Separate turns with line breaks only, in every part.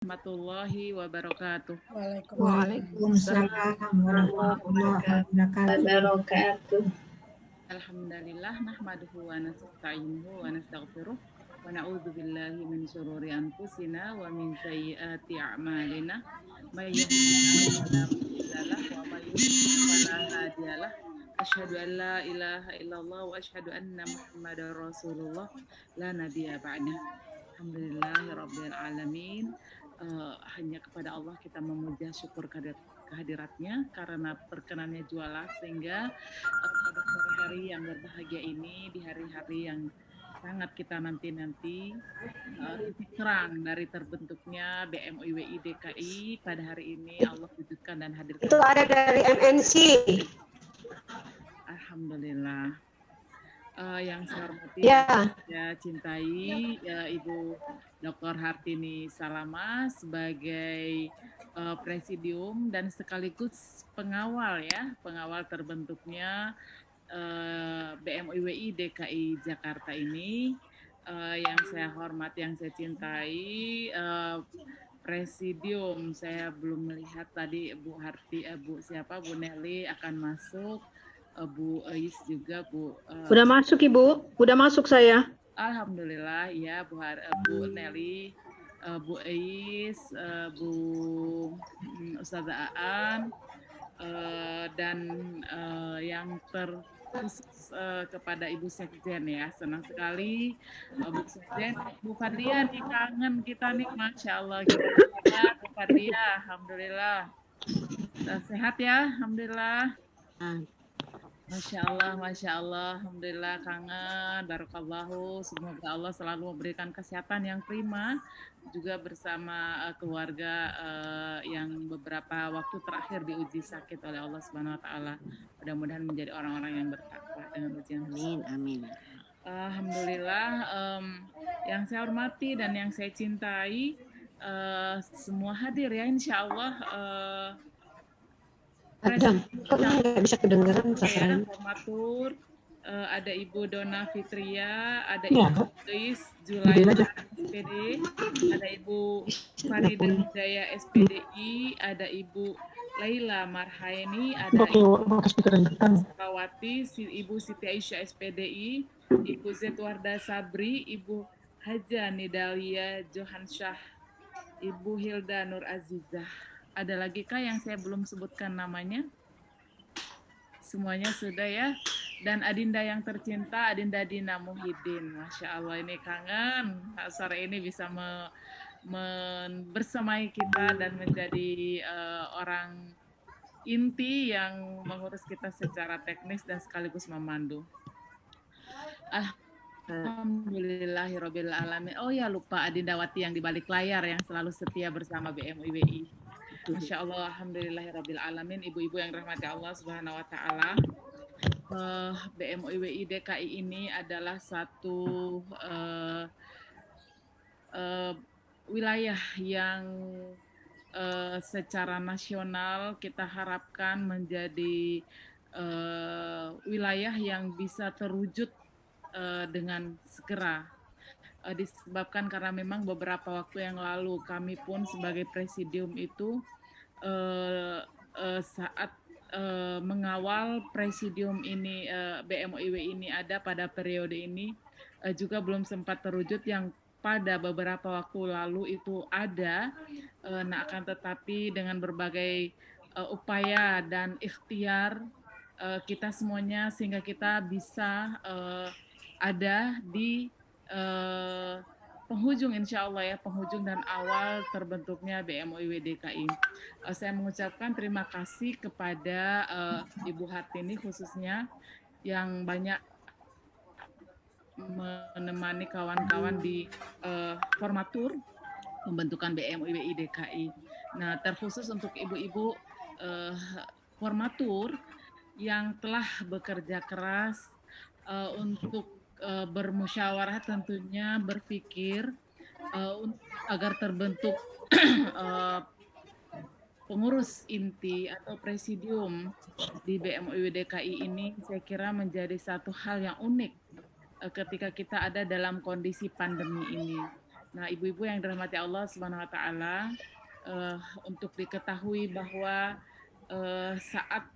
warahmatullahi wabarakatuh.
Waalaikumsalam warahmatullahi wabarakatuh.
Alhamdulillah nahmaduhu wa nasta'inuhu wa nastaghfiruh wa na'udzu billahi min syururi anfusina wa min sayyiati a'malina may yahdihillahu fala mudhillalah wa may yudhlil fala hadiyalah asyhadu an la ilaha illallah wa asyhadu anna muhammadar rasulullah la nabiyya ba'dah. Alhamdulillahirabbil alamin. Hanya kepada Allah kita memuja syukur kehadiratnya karena perkenannya jualah sehingga pada sore hari yang berbahagia ini di hari-hari yang sangat kita nanti-nanti titik terang dari terbentuknya BMUIWI DKI pada hari ini Allah wujudkan dan hadirkan.
Itu ada dari MNC.
Alhamdulillah. Yang saya hormati saya cintai Ibu Dr. Hartini Salama sebagai presidium dan sekaligus pengawal terbentuknya BMUIWI DKI Jakarta ini. Yang saya hormati, yang saya cintai presidium, saya belum melihat tadi Bu Nelly akan masuk. Bu Ais juga Bu.
Udah masuk Ibu, udah masuk saya.
Alhamdulillah ya Bu Nelly, Bu Ais, Bu Ustazah Aan, dan yang terkhusus kepada Ibu Sekjen ya, senang sekali Bu Sekjen, Bu Fadlia nih kangen kita nih, Masya Allah kita sehat Bu Fadlia, Alhamdulillah sehat ya, Alhamdulillah. Masya Allah, Alhamdulillah kangen, Barakallahu, semoga Allah selalu memberikan kesehatan yang prima, juga bersama keluarga yang beberapa waktu terakhir diuji sakit oleh Allah Subhanahu Wa Taala. Mudah-mudahan menjadi orang-orang yang bertakwa dengan ujian.
Amin.
Alhamdulillah, yang saya hormati dan yang saya cintai, semua hadir ya, Insya Allah.
Nggak bisa kedengaran
saya formatur, ada Ibu Dona Fitria, ada Ibu Luis Julaida SPD, ada Ibu Farida Hidayah SPDI, ada Ibu Laila Marhaini, ada Ibu Sakawati, Ibu Siti Aisyah SPDI, Ibu Zetwarda Sabri, Ibu Haja Nidalia Johansyah, Ibu Hilda Nur Azizah. Ada lagi kah yang saya belum sebutkan namanya? Semuanya sudah ya. Dan Adinda yang tercinta, Adinda Dina Muhyiddin. Masya Allah ini kangen. Sore ini bisa bersamai kita dan menjadi orang inti yang mengurus kita secara teknis dan sekaligus memandu. Alhamdulillahirabbil alamin. Oh ya, lupa Adindawati yang di balik layar yang selalu setia bersama BMUIWI. Masya Allah, alhamdulillahirabbil alamin. Ibu-ibu yang dirahmati Allah Subhanahu Wa Taala. BMUIWI DKI ini adalah satu wilayah yang secara nasional kita harapkan menjadi wilayah yang bisa terwujud dengan segera, disebabkan karena memang beberapa waktu yang lalu kami pun sebagai presidium itu saat mengawal presidium ini, BMUIWI ini ada pada periode ini juga belum sempat terwujud, yang pada beberapa waktu lalu itu ada, nah akan tetapi dengan berbagai upaya dan ikhtiar kita semuanya sehingga kita bisa ada di penghujung, insya Allah ya, penghujung dan awal terbentuknya BMUIWI DKI. Saya mengucapkan terima kasih kepada Ibu Hartini khususnya yang banyak menemani kawan-kawan di formatur pembentukan BMUIWI DKI. Nah, terkhusus untuk ibu-ibu formatur yang telah bekerja keras untuk bermusyawarah, tentunya berpikir agar terbentuk pengurus inti atau presidium di BMUIWI DKI ini, saya kira menjadi satu hal yang unik ketika kita ada dalam kondisi pandemi ini. Nah, ibu-ibu yang dirahmati Allah Subhanahu wa taala, untuk diketahui bahwa saat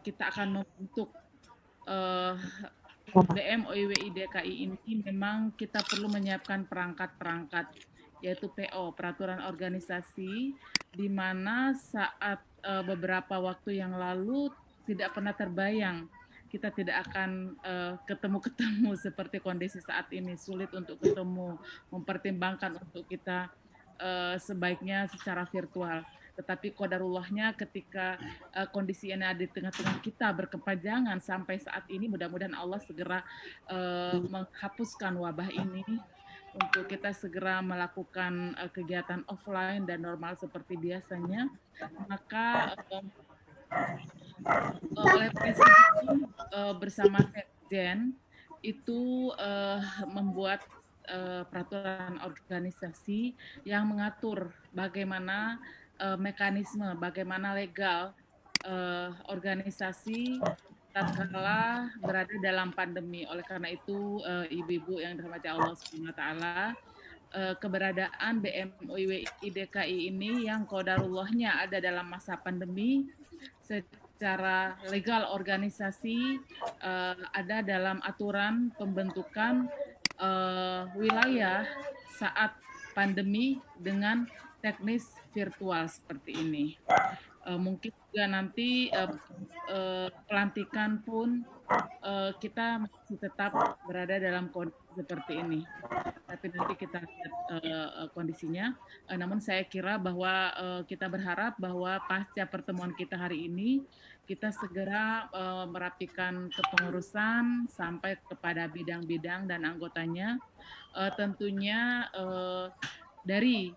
kita akan membentuk BM OIWI DKI ini memang kita perlu menyiapkan perangkat-perangkat, yaitu PO, peraturan organisasi, di mana saat beberapa waktu yang lalu tidak pernah terbayang kita tidak akan ketemu-ketemu seperti kondisi saat ini, sulit untuk ketemu, mempertimbangkan untuk kita sebaiknya secara virtual. Tetapi qadarullahnya ketika kondisi ini ada di tengah-tengah kita berkepanjangan sampai saat ini, mudah-mudahan Allah segera menghapuskan wabah ini untuk kita segera melakukan kegiatan offline dan normal seperti biasanya. Maka oleh Presiden bersama Sekjen itu membuat peraturan organisasi yang mengatur bagaimana mekanisme, bagaimana legal organisasi tatkala berada dalam pandemi. Oleh karena itu, ibu-ibu yang dirahmati Allah Subhanahu wa taala, keberadaan BMUIWI DKI ini yang qadarullahnya ada dalam masa pandemi, secara legal organisasi ada dalam aturan pembentukan wilayah saat pandemi dengan teknis virtual seperti ini. Mungkin juga nanti pelantikan pun kita masih tetap berada dalam kondisi seperti ini. Tapi nanti kita lihat kondisinya. Namun saya kira bahwa kita berharap bahwa pasca pertemuan kita hari ini, kita segera merapikan kepengurusan sampai kepada bidang-bidang dan anggotanya. Tentunya dari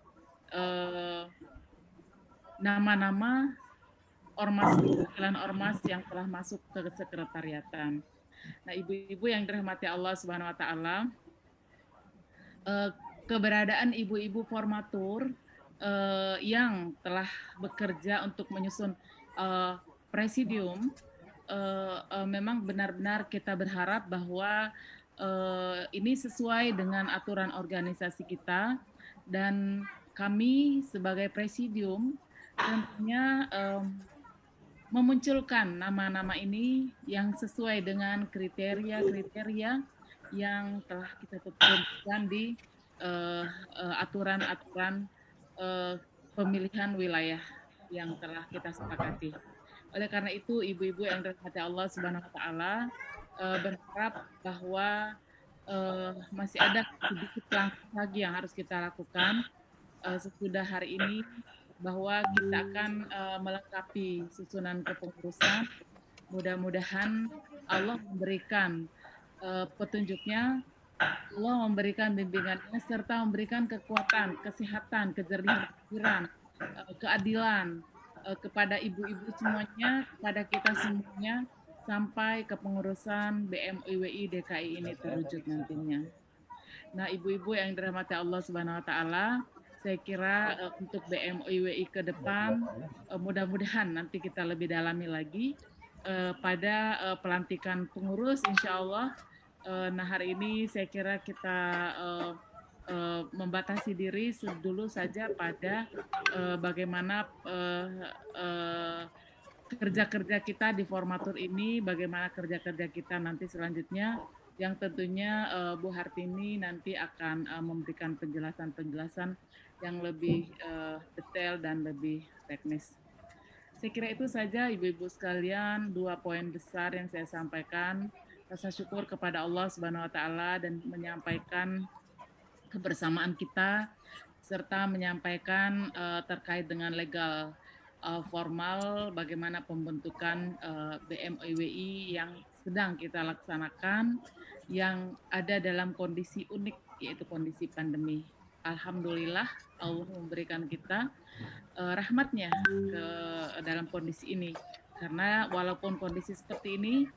nama-nama ormas yang telah masuk ke sekretariatan. Nah, ibu-ibu yang dirahmati Allah Subhanahu wa taala, keberadaan ibu-ibu formatur yang telah bekerja untuk menyusun presidium, memang benar-benar kita berharap bahwa ini sesuai dengan aturan organisasi kita, dan kami sebagai presidium tentunya memunculkan nama-nama ini yang sesuai dengan kriteria-kriteria yang telah kita tentukan di aturan-aturan pemilihan wilayah yang telah kita sepakati. Oleh karena itu, ibu-ibu yang dirahmati Allah Subhanahu wa taala, berharap bahwa masih ada sedikit langkah lagi yang harus kita lakukan sesudah hari ini, bahwa kita akan melengkapi susunan kepengurusan. Mudah-mudahan Allah memberikan petunjuknya, Allah memberikan bimbingannya, serta memberikan kekuatan, kesehatan, kejernihan pikiran, keadilan kepada ibu-ibu semuanya, kepada kita semuanya, sampai kepengurusan BMUIWI DKI ini terwujud nantinya. Nah, ibu-ibu yang dirahmati Allah Subhanahu wa taala, saya kira untuk BMUIWI ke depan mudah-mudahan nanti kita lebih dalami lagi pada pelantikan pengurus, insya Allah. Nah, hari ini saya kira kita membatasi diri dulu saja pada bagaimana kerja-kerja kita di formatur ini, bagaimana kerja-kerja kita nanti selanjutnya, yang tentunya Bu Hartini nanti akan memberikan penjelasan-penjelasan yang lebih detail dan lebih teknis. Saya kira itu saja ibu-ibu sekalian, 2 poin besar yang saya sampaikan. Rasa syukur kepada Allah Subhanahu wa taala dan menyampaikan kebersamaan kita, serta menyampaikan terkait dengan legal formal bagaimana pembentukan BMUIWI yang sedang kita laksanakan, yang ada dalam kondisi unik, yaitu kondisi pandemi. Alhamdulillah Allah memberikan kita rahmatnya ke dalam kondisi ini, karena walaupun kondisi seperti ini,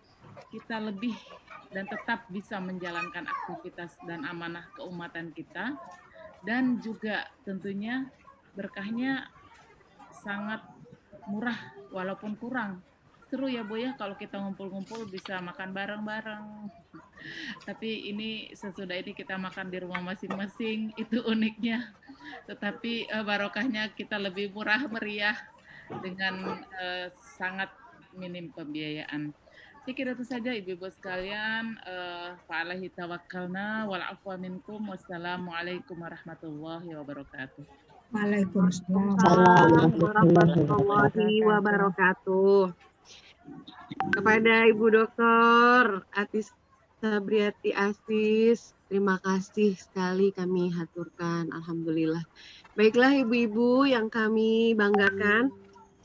kita lebih dan tetap bisa menjalankan aktivitas dan amanah keumatan kita, dan juga tentunya berkahnya sangat murah walaupun kurang seru ya Bu ya kalau kita ngumpul-ngumpul bisa makan bareng-bareng. Tapi ini sesudah ini kita makan di rumah masing-masing, itu uniknya. Tetapi barokahnya kita lebih murah meriah dengan sangat minim pembiayaan. Saya kira itu saja Ibu-ibu sekalian. Fa'alaihi tawakkalna wal afwa minkum. Wassalamualaikum warahmatullahi wabarakatuh.
Waalaikumsalam
warahmatullahi wabarakatuh. Kepada Ibu Dr. Atis Sabriati Asis, terima kasih sekali kami haturkan. Alhamdulillah. Baiklah ibu-ibu yang kami banggakan.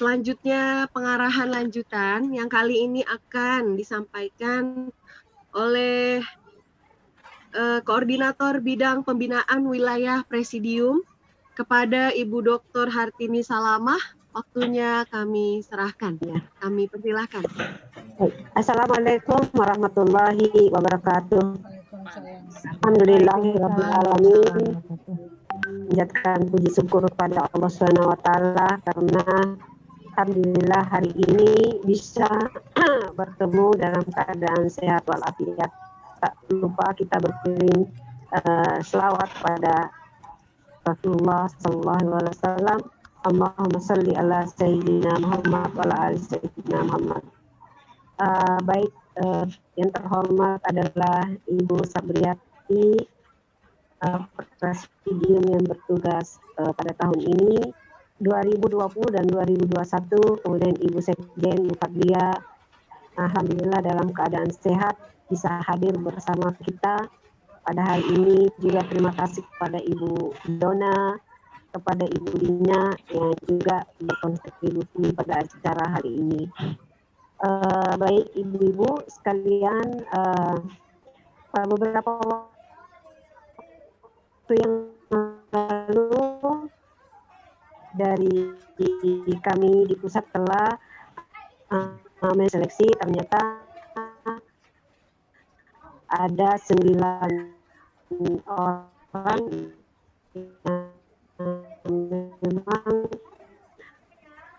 Selanjutnya pengarahan lanjutan yang kali ini akan disampaikan oleh Koordinator Bidang Pembinaan Wilayah Presidium kepada Ibu Dr. Hartini Salamah. Waktunya kami serahkan ya. Kami persilahkan.
Assalamualaikum warahmatullahi wabarakatuh. Alhamdulillahirabbil alamin. Menjadikan puji syukur kepada Allah Subhanahu wa taala karena alhamdulillah hari ini bisa bertemu dalam keadaan sehat walafiat. Tak lupa kita berkirim selawat pada Rasulullah sallallahu alaihi wasallam. Allahumma salli ala sayyidina Muhammad wa ala ali sayyidina Muhammad. Baik, yang terhormat adalah Ibu Sabriati, Presidium yang bertugas pada tahun ini 2020 dan 2021, kemudian Ibu Sekjen Mufadlia, alhamdulillah dalam keadaan sehat bisa hadir bersama kita pada hari ini. Juga terima kasih kepada Ibu Dona, kepada Ibu Dina yang juga berkontribusi pada acara hari ini. Baik ibu-ibu sekalian, beberapa waktu yang lalu dari kami di pusat telah menseleksi, ternyata ada 9 orang yang memang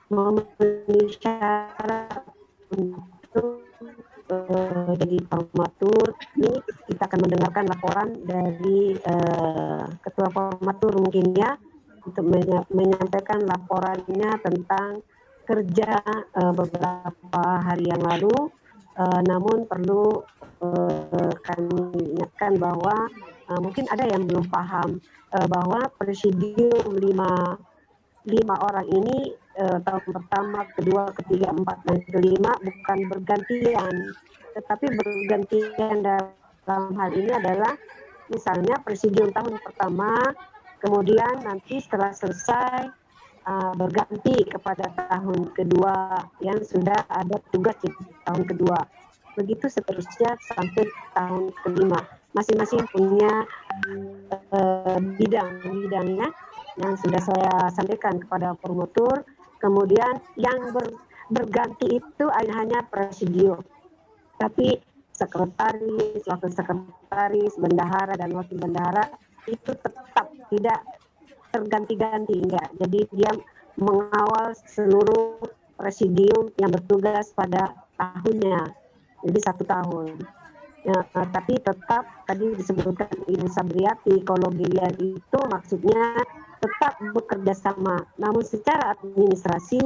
memenuhi syarat untuk jadi formatur. Ini kita akan mendengarkan laporan dari Ketua Formatur mungkin ya, untuk menyampaikan laporannya tentang kerja beberapa hari yang lalu. Namun perlu kami ingatkan bahwa mungkin ada yang belum paham bahwa presidium 5 orang ini tahun pertama, kedua, ketiga, 4, dan kelima bukan bergantian, tetapi bergantian dalam hal ini adalah misalnya presidium tahun pertama, kemudian nanti setelah selesai berganti kepada tahun kedua yang sudah ada tugas di tahun kedua. Begitu seterusnya sampai tahun kelima. Masing-masing punya bidang-bidangnya yang sudah saya sampaikan kepada promotor. Kemudian yang berganti itu hanya presidium, tapi sekretaris, wakil sekretaris, bendahara dan wakil bendahara itu tetap tidak terganti-ganti, enggak. Jadi dia mengawal seluruh presidium yang bertugas pada tahunnya, jadi 1 tahun. Ya, tapi tetap tadi disebutkan Ibu Sabriati, kolegial itu maksudnya tetap bekerja sama, namun secara administrasi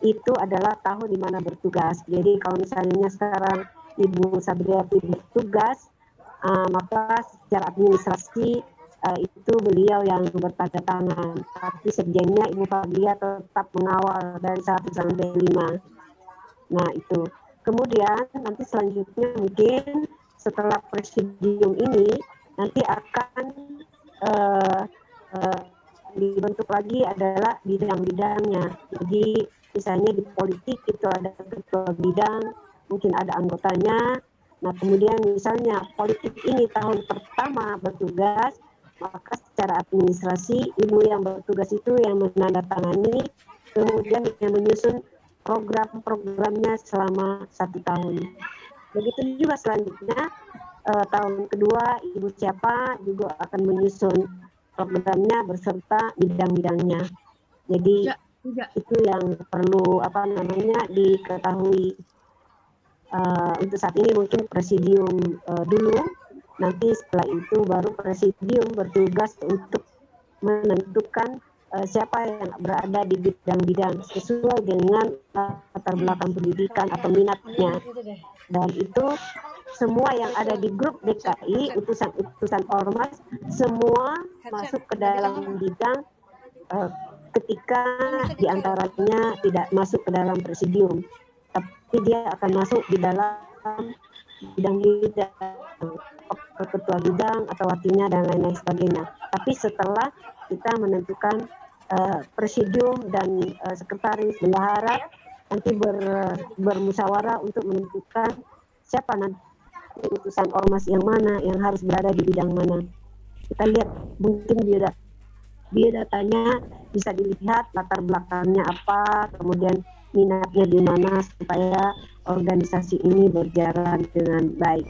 itu adalah tahun di mana bertugas. Jadi kalau misalnya sekarang Ibu Sabriati bertugas, maka secara administrasi itu beliau yang bertanda tangan, tapi sekjennya Ibu Fabia tetap mengawal dari 1 sampai 5. Nah itu. Kemudian nanti selanjutnya mungkin setelah presidium ini nanti akan dibentuk lagi adalah bidang-bidangnya. Jadi misalnya di politik itu ada ketua bidang, mungkin ada anggotanya. Nah kemudian misalnya politik ini tahun pertama bertugas, maka secara administrasi ibu yang bertugas itu yang menandatangani, kemudian yang menyusun program-programnya selama 1 tahun. Begitu juga selanjutnya tahun kedua ibu siapa juga akan menyusun programnya berserta bidang-bidangnya. Jadi Itu yang perlu diketahui. Untuk saat ini mungkin presidium dulu, nanti setelah itu baru presidium bertugas untuk menentukan siapa yang berada di bidang-bidang sesuai dengan latar belakang pendidikan atau minatnya. Dan itu semua yang ada di grup DKI, utusan ormas, semua masuk ke dalam bidang ketika diantaranya tidak masuk ke dalam presidium, tapi dia akan masuk di dalam bidang-bidang, ketua bidang atau wakilnya dan lain-lain sebagainya. Tapi setelah kita menentukan presidium dan sekretaris bendahara, nanti bermusyawarah untuk menentukan siapa nanti utusan ormas yang mana yang harus berada di bidang mana. Kita lihat mungkin biodatanya bisa dilihat latar belakangnya apa, kemudian minatnya di mana supaya organisasi ini berjalan dengan baik.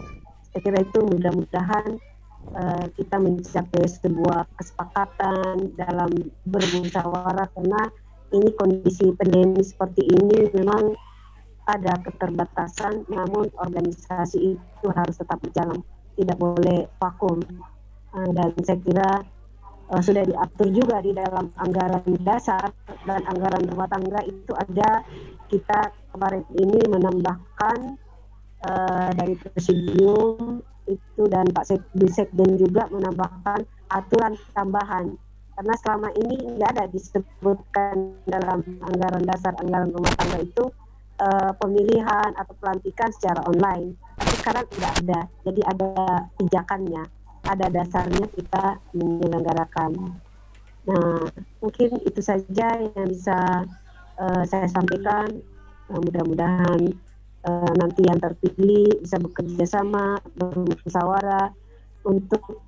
Saya kira itu mudah-mudahan kita mencapai sebuah kesepakatan dalam bermusyawarah, karena ini kondisi pandemi seperti ini memang ada keterbatasan, namun organisasi itu harus tetap berjalan, tidak boleh vakum. Dan saya kira sudah diatur juga di dalam anggaran dasar dan anggaran rumah tangga itu ada. Kita kemarin ini menambahkan dari presidium itu, dan Pak Sekden juga menambahkan aturan tambahan, karena selama ini nggak ada disebutkan dalam anggaran dasar anggaran rumah tangga itu pemilihan atau pelantikan secara online, tapi sekarang tidak ada, jadi ada pijakannya, ada dasarnya kita menyelenggarakan. Nah, mungkin itu saja yang bisa saya sampaikan. Mudah-mudahan nanti yang terpilih bisa bekerja sama, bermusyawarah untuk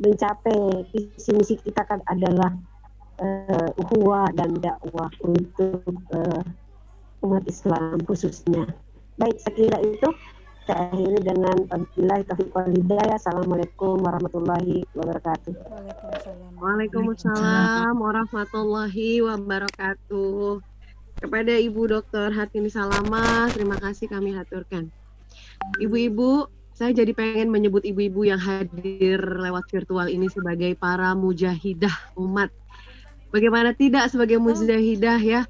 mencapai visi misi kita kan adalah ukhuwah dan dakwah untuk umat Islam khususnya. Baik, saya kira itu. Saya akhiri dengan wabillahi taufiq wal hidayah. Assalamualaikum warahmatullahi wabarakatuh.
Waalaikumsalam warahmatullahi wabarakatuh. Kepada Ibu Dr. Hartini Salamah, terima kasih kami haturkan. Ibu-ibu, saya jadi pengen menyebut ibu-ibu yang hadir lewat virtual ini sebagai para mujahidah umat. Bagaimana tidak sebagai mujahidah ya,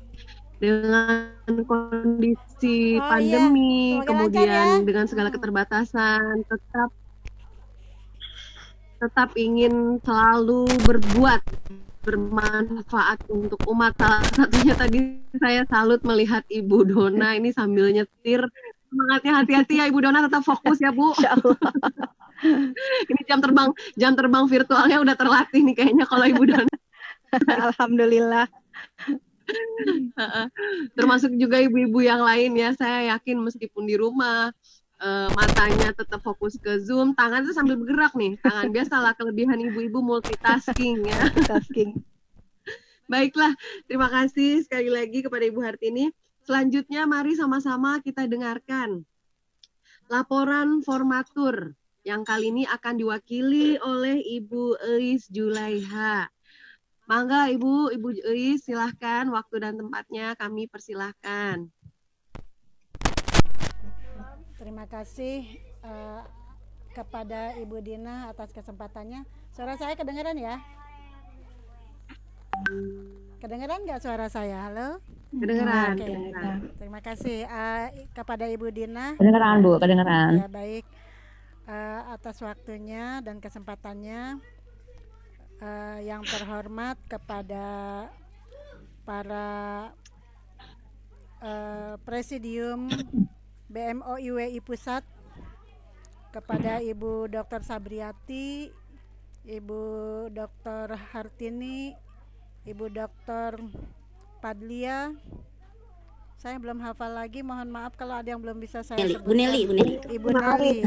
dengan kondisi pandemi, kemudian dengan segala keterbatasan, tetap ingin selalu bermanfaat untuk umat. Salah satunya tadi saya salut melihat Ibu Dona ini sambil nyetir. Semangatnya, hati-hati ya Ibu Dona, tetap fokus ya Bu. Ini jam terbang virtualnya udah terlatih nih kayaknya kalau Ibu Dona.
Alhamdulillah.
Termasuk juga ibu-ibu yang lain ya, saya yakin meskipun di rumah matanya tetap fokus ke Zoom, tangan tuh sambil bergerak nih, tangan. Biasalah kelebihan ibu-ibu multitasking ya.
Multitasking.
Baiklah, terima kasih sekali lagi kepada Ibu Hartini. Selanjutnya mari sama-sama kita dengarkan laporan formatur yang kali ini akan diwakili oleh Ibu Eis Julaiha. Mangga Ibu Eis, silahkan, waktu dan tempatnya kami persilahkan.
Terima kasih kepada Ibu Dina atas kesempatannya. Suara saya kedengaran ya? Kedengaran nggak suara saya? Halo?
Kedengaran.
Oke. Terima kasih kepada Ibu Dina.
Kedengaran Bu, kedengaran.
Ya baik, atas waktunya dan kesempatannya. Yang terhormat kepada para Presidium BMOIWI Pusat, kepada Ibu Dr. Sabriati, Ibu Dr. Hartini, Ibu Dr. Padlia. Saya belum hafal lagi, mohon maaf kalau ada yang belum bisa saya sebutkan.
Bu Nelly.
Ibu Nelly.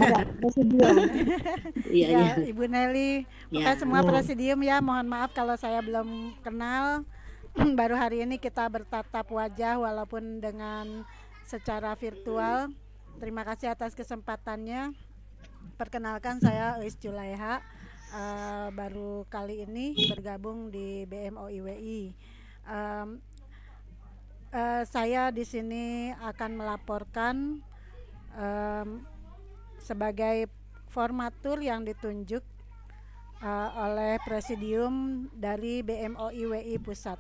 Iya.
Ibu Nelly. Pokoknya semua presidium ya, mohon maaf kalau saya belum kenal. Baru hari ini kita bertatap wajah walaupun dengan secara virtual. Terima kasih atas kesempatannya. Perkenalkan, saya Eis Julaiha, baru kali ini bergabung di BMOIWI. saya di sini akan melaporkan sebagai formatur yang ditunjuk oleh Presidium dari BMOI WI Pusat.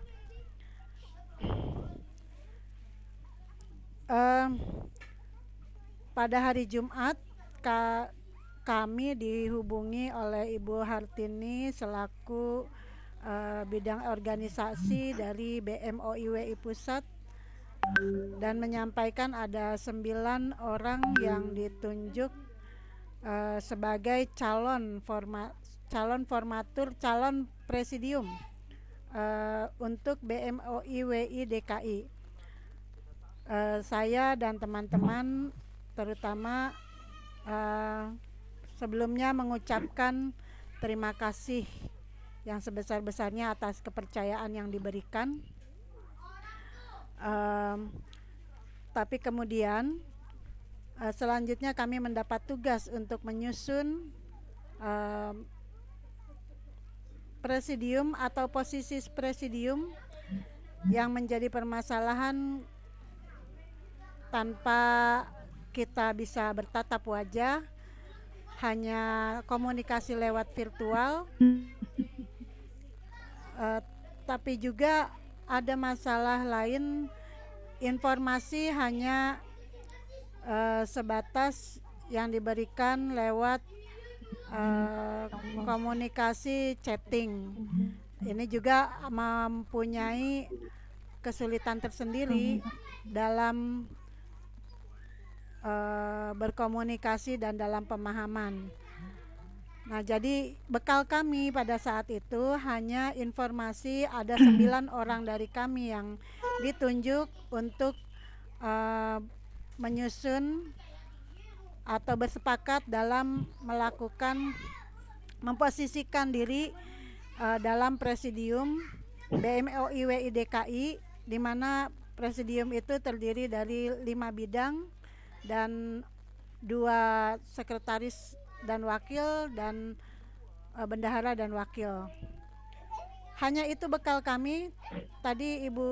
Pada hari Jumat kami dihubungi oleh Ibu Hartini selaku bidang organisasi dari BMOI WI Pusat dan menyampaikan ada 9 orang yang ditunjuk sebagai calon formatur, calon presidium untuk BMOI WI DKI. Saya dan teman-teman terutama sebelumnya mengucapkan terima kasih yang sebesar-besarnya atas kepercayaan yang diberikan. Tapi kemudian selanjutnya kami mendapat tugas untuk menyusun presidium atau posisi presidium yang menjadi permasalahan tanpa kita bisa bertatap wajah, hanya komunikasi lewat virtual. Tapi juga ada masalah lain, informasi hanya sebatas yang diberikan lewat komunikasi chatting. Ini juga mempunyai kesulitan tersendiri dalam berkomunikasi dan dalam pemahaman. Nah, jadi bekal kami pada saat itu hanya informasi ada 9 orang dari kami yang ditunjuk untuk menyusun atau bersepakat dalam melakukan memposisikan diri dalam presidium BMOI WI DKI, di mana presidium itu terdiri dari 5 bidang dan 2 sekretaris dan wakil dan bendahara dan wakil. Hanya itu bekal kami. Tadi Ibu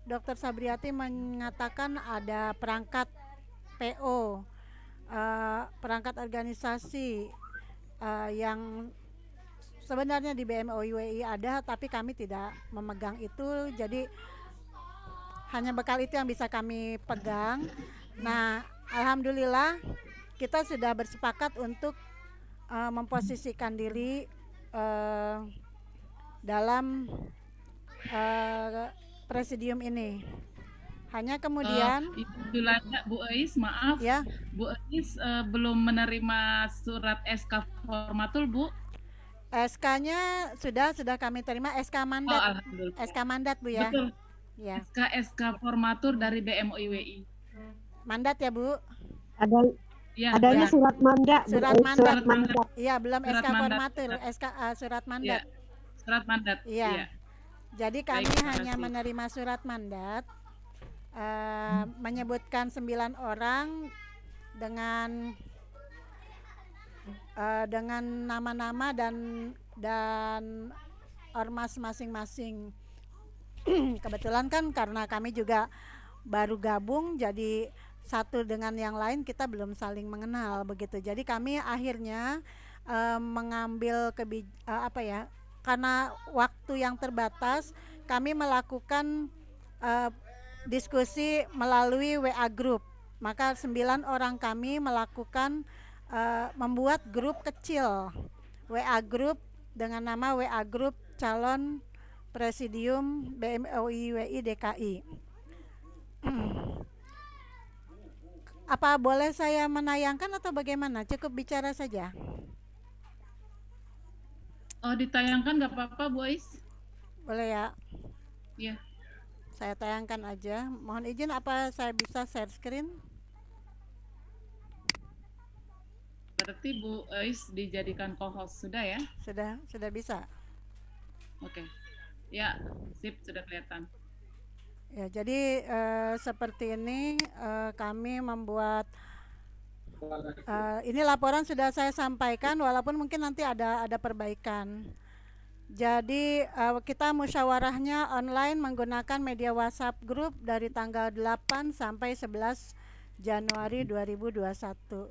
Dr. Sabriati mengatakan ada perangkat PO, perangkat organisasi yang sebenarnya di BMOI WI ada, tapi kami tidak memegang itu. Jadi hanya bekal itu yang bisa kami pegang. Nah, alhamdulillah kita sudah bersepakat untuk memposisikan diri dalam presidium ini. Hanya kemudian
Bu Ais, maaf
ya,
Bu Ais belum menerima surat SK formatur, Bu.
SK-nya sudah kami terima, SK mandat. SK mandat, Bu ya.
Betul.
Ya.
SK formatur dari BMOI WI.
Mandat ya, Bu.
Adanya surat mandat.
Surat mandat. Iya, belum surat SK formatur, SK surat mandat.
Ya. Surat mandat.
Iya.
Ya.
Jadi kami hanya menerima surat mandat, menyebutkan 9 orang dengan nama-nama dan ormas masing-masing. Kebetulan kan karena kami juga baru gabung, jadi satu dengan yang lain kita belum saling mengenal begitu. Jadi kami akhirnya mengambil karena waktu yang terbatas, kami melakukan diskusi melalui WA group. Maka 9 orang kami melakukan membuat grup kecil, WA group dengan nama WA group calon presidium BMOI WI DKI. Apa boleh saya menayangkan atau bagaimana? Cukup bicara saja.
Oh, ditayangkan nggak apa-apa, Bu Ais?
Boleh ya?
Iya.
Saya tayangkan aja. Mohon izin, apa saya bisa share screen?
Berarti Bu Ais dijadikan co-host sudah ya?
Sudah bisa.
Oke. Ya, sip, sudah kelihatan.
Ya, jadi seperti ini kami membuat ini laporan sudah saya sampaikan, walaupun mungkin nanti ada perbaikan. Jadi kita musyawarahnya online menggunakan media WhatsApp grup dari tanggal 8 sampai 11 Januari 2021.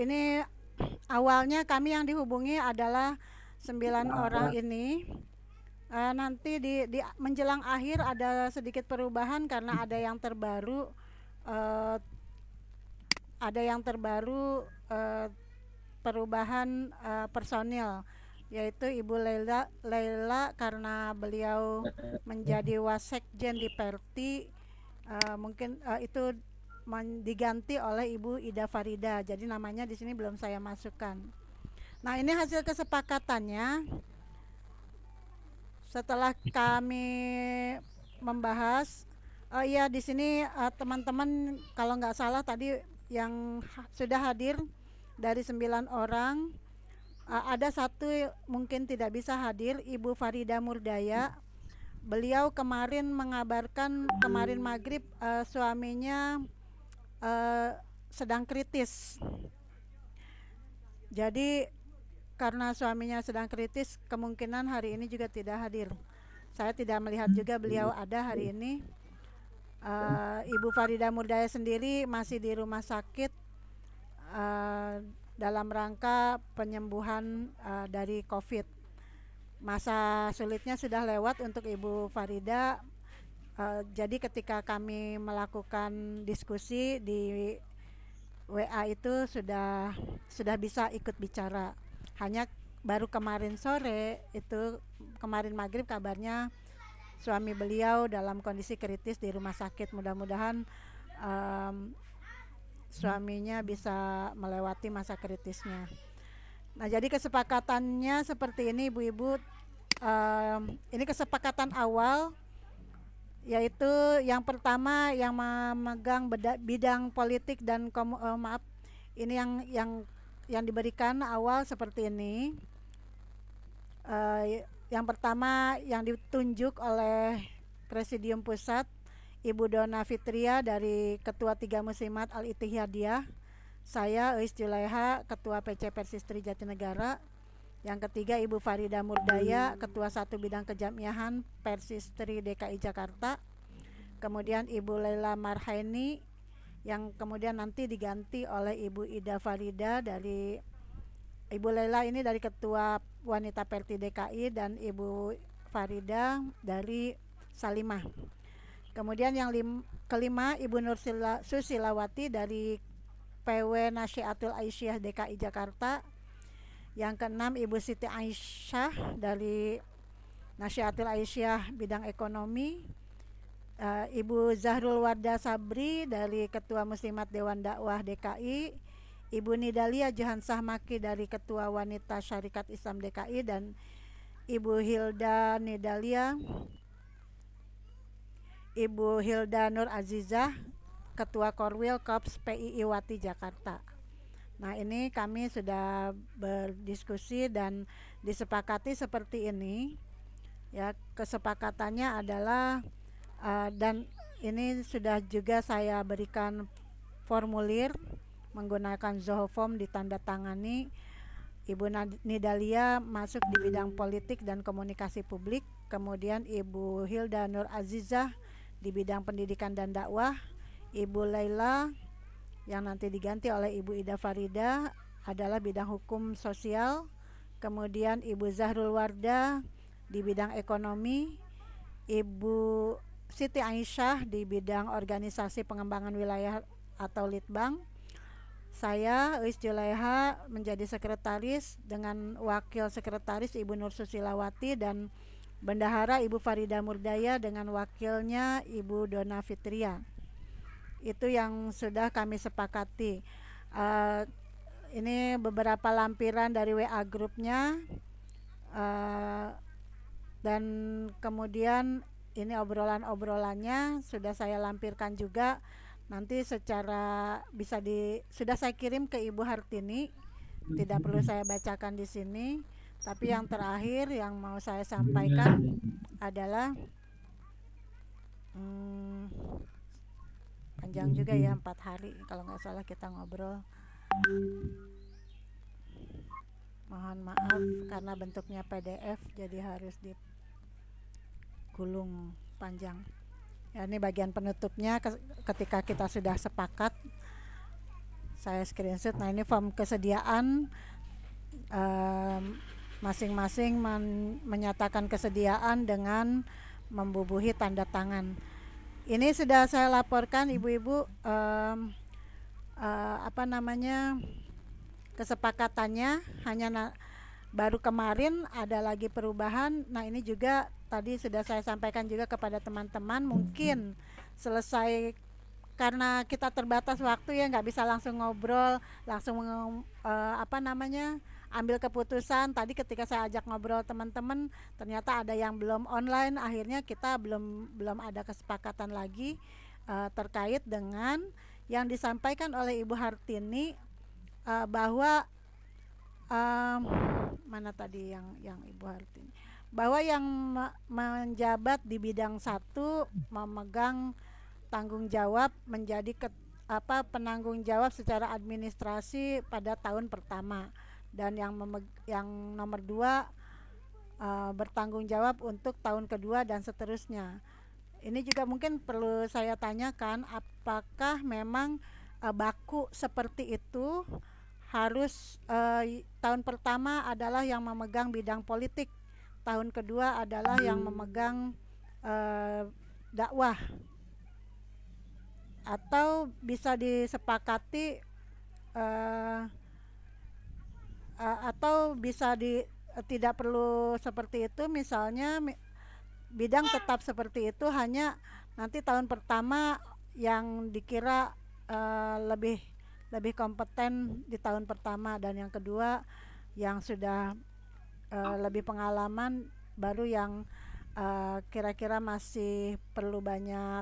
Ini awalnya kami yang dihubungi adalah 9 orang ini. Nanti di menjelang akhir ada sedikit perubahan karena ada yang terbaru, uh, perubahan personil, yaitu Ibu Laila karena beliau menjadi wasekjen di Perti, mungkin itu diganti oleh Ibu Ida Farida. Jadi namanya di sini belum saya masukkan. Nah, ini hasil kesepakatannya. Setelah kami membahas, ya di sini teman-teman kalau nggak salah tadi yang sudah hadir dari 9 orang, ada satu mungkin tidak bisa hadir, Ibu Farida Murdaya. Beliau kemarin mengabarkan kemarin maghrib suaminya sedang kritis. Jadi karena suaminya sedang kritis, kemungkinan hari ini juga tidak hadir. Saya tidak melihat juga beliau ada hari ini. Ibu Farida Murdaya sendiri masih di rumah sakit dalam rangka penyembuhan dari COVID. Masa sulitnya sudah lewat untuk Ibu Farida. Jadi ketika kami melakukan diskusi di WA itu sudah bisa ikut bicara. Hanya baru kemarin sore itu, kemarin maghrib kabarnya suami beliau dalam kondisi kritis di rumah sakit. Mudah-mudahan suaminya bisa melewati masa kritisnya. Nah, jadi kesepakatannya seperti ini, Ibu-ibu. Ini kesepakatan awal, yaitu yang pertama yang memegang bidang politik dan ini yang diberikan awal seperti ini. Yang pertama yang ditunjuk oleh Presidium Pusat, Ibu Dona Fitria dari Ketua 3 Muslimat Al-Ittihadiyah. Saya Uis Julaiha, Ketua PC Persistri Jatinegara. Yang ketiga Ibu Farida Murdaya, Ketua 1 Bidang Kejamiahan Persistri DKI Jakarta. Kemudian Ibu Laila Marhaini, yang kemudian nanti diganti oleh Ibu Ida Farida. Dari Ibu Laila ini dari Ketua Wanita Perti DKI dan Ibu Farida dari Salimah. Kemudian yang kelima Ibu Nur Susilawati dari PW Nasyiatul Aisyah DKI Jakarta. Yang keenam Ibu Siti Aisyah dari Nasyiatul Aisyah bidang ekonomi. Ibu Zahrul Wardah Sabri dari Ketua Muslimat Dewan Dakwah DKI, Ibu Nidalia Johansah Maki dari Ketua Wanita Syarikat Islam DKI, dan Ibu Hilda Nidalia, Ibu Hilda Nur Azizah, Ketua Korwil Kops PII Wati Jakarta. Nah, ini kami sudah berdiskusi dan disepakati seperti ini. Ya, kesepakatannya adalah dan ini sudah juga saya berikan formulir menggunakan Zoho Form, ditandatangani. Ibu Nidalia masuk di bidang politik dan komunikasi publik. Kemudian Ibu Hilda Nur Azizah di bidang pendidikan dan dakwah. Ibu Laila yang nanti diganti oleh Ibu Ida Farida adalah bidang hukum sosial. Kemudian Ibu Zahrul Wardah di bidang ekonomi. Ibu Siti Aisyah di bidang organisasi pengembangan wilayah atau Litbang. Saya Uis Julaiha menjadi sekretaris dengan wakil sekretaris Ibu Nur Susilawati, dan bendahara Ibu Farida Murdaya dengan wakilnya Ibu Dona Fitria. Itu yang sudah kami sepakati. Ini beberapa lampiran dari WA grupnya, dan kemudian ini obrolan-obrolannya sudah saya lampirkan juga. Nanti secara sudah saya kirim ke Ibu Hartini, tidak perlu saya bacakan di sini. Tapi yang terakhir yang mau saya sampaikan adalah panjang juga ya, 4 hari kalau nggak salah kita ngobrol. Mohon maaf karena bentuknya PDF jadi harus digulung panjang. Ya, ini bagian penutupnya ketika kita sudah sepakat. Saya screenshot. Nah, ini form kesediaan, masing-masing menyatakan kesediaan dengan membubuhi tanda tangan. Ini sudah saya laporkan ibu-ibu, kesepakatannya hanya baru kemarin ada lagi perubahan. Nah, ini juga tadi sudah saya sampaikan juga kepada teman-teman, mungkin selesai karena kita terbatas waktu ya, nggak bisa langsung ngobrol, langsung ambil keputusan. Tadi ketika saya ajak ngobrol teman-teman, ternyata ada yang belum online, akhirnya kita belum ada kesepakatan lagi terkait dengan yang disampaikan oleh Ibu Hartini, bahwa mana tadi yang Ibu Hartini, bahwa yang menjabat di bidang satu memegang tanggung jawab menjadi penanggung jawab secara administrasi pada tahun pertama, dan yang nomor 2 bertanggung jawab untuk tahun kedua dan seterusnya. Ini juga mungkin perlu saya tanyakan, apakah memang baku seperti itu harus tahun pertama adalah yang memegang bidang politik, tahun kedua adalah yang memegang dakwah, atau bisa disepakati atau bisa tidak perlu seperti itu, misalnya bidang tetap seperti itu, hanya nanti tahun pertama yang dikira lebih kompeten di tahun pertama, dan yang kedua yang sudah lebih pengalaman baru yang kira-kira masih perlu banyak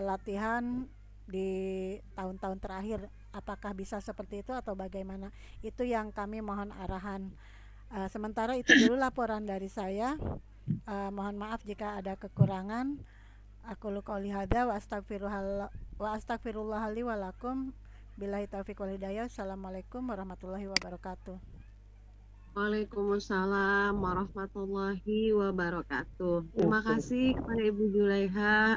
latihan di tahun-tahun terakhir. Apakah bisa seperti itu atau bagaimana? Itu yang kami mohon arahan. Sementara itu dulu laporan dari saya. Mohon maaf jika ada kekurangan. Aku qouli hadza wa astaghfirullah li wa lakum. Billahi taufiq wal hidayah. Assalamualaikum warahmatullahi wabarakatuh.
Waalaikumsalam warahmatullahi wabarakatuh. Terima kasih kepada Ibu Julaiha,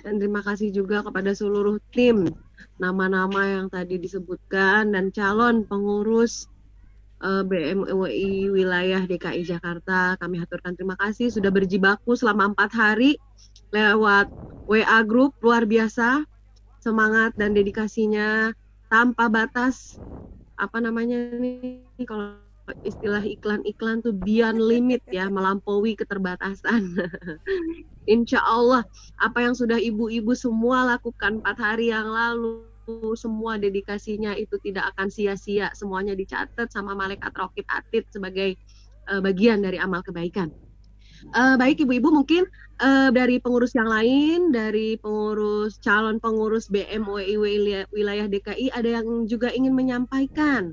dan terima kasih juga kepada seluruh tim, nama-nama yang tadi disebutkan, dan calon pengurus BMUI wilayah DKI Jakarta. Kami haturkan terima kasih sudah berjibaku selama 4 hari lewat WA group, luar biasa semangat dan dedikasinya tanpa batas. Kalau istilah iklan tuh beyond limit ya, melampaui keterbatasan. Insya Allah apa yang sudah ibu-ibu semua lakukan 4 hari yang lalu, semua dedikasinya itu tidak akan sia-sia, semuanya dicatat sama malaikat Raqib Atid sebagai bagian dari amal kebaikan. Baik ibu-ibu, mungkin dari pengurus yang lain, dari calon pengurus BMUI wilayah DKI, ada yang juga ingin menyampaikan.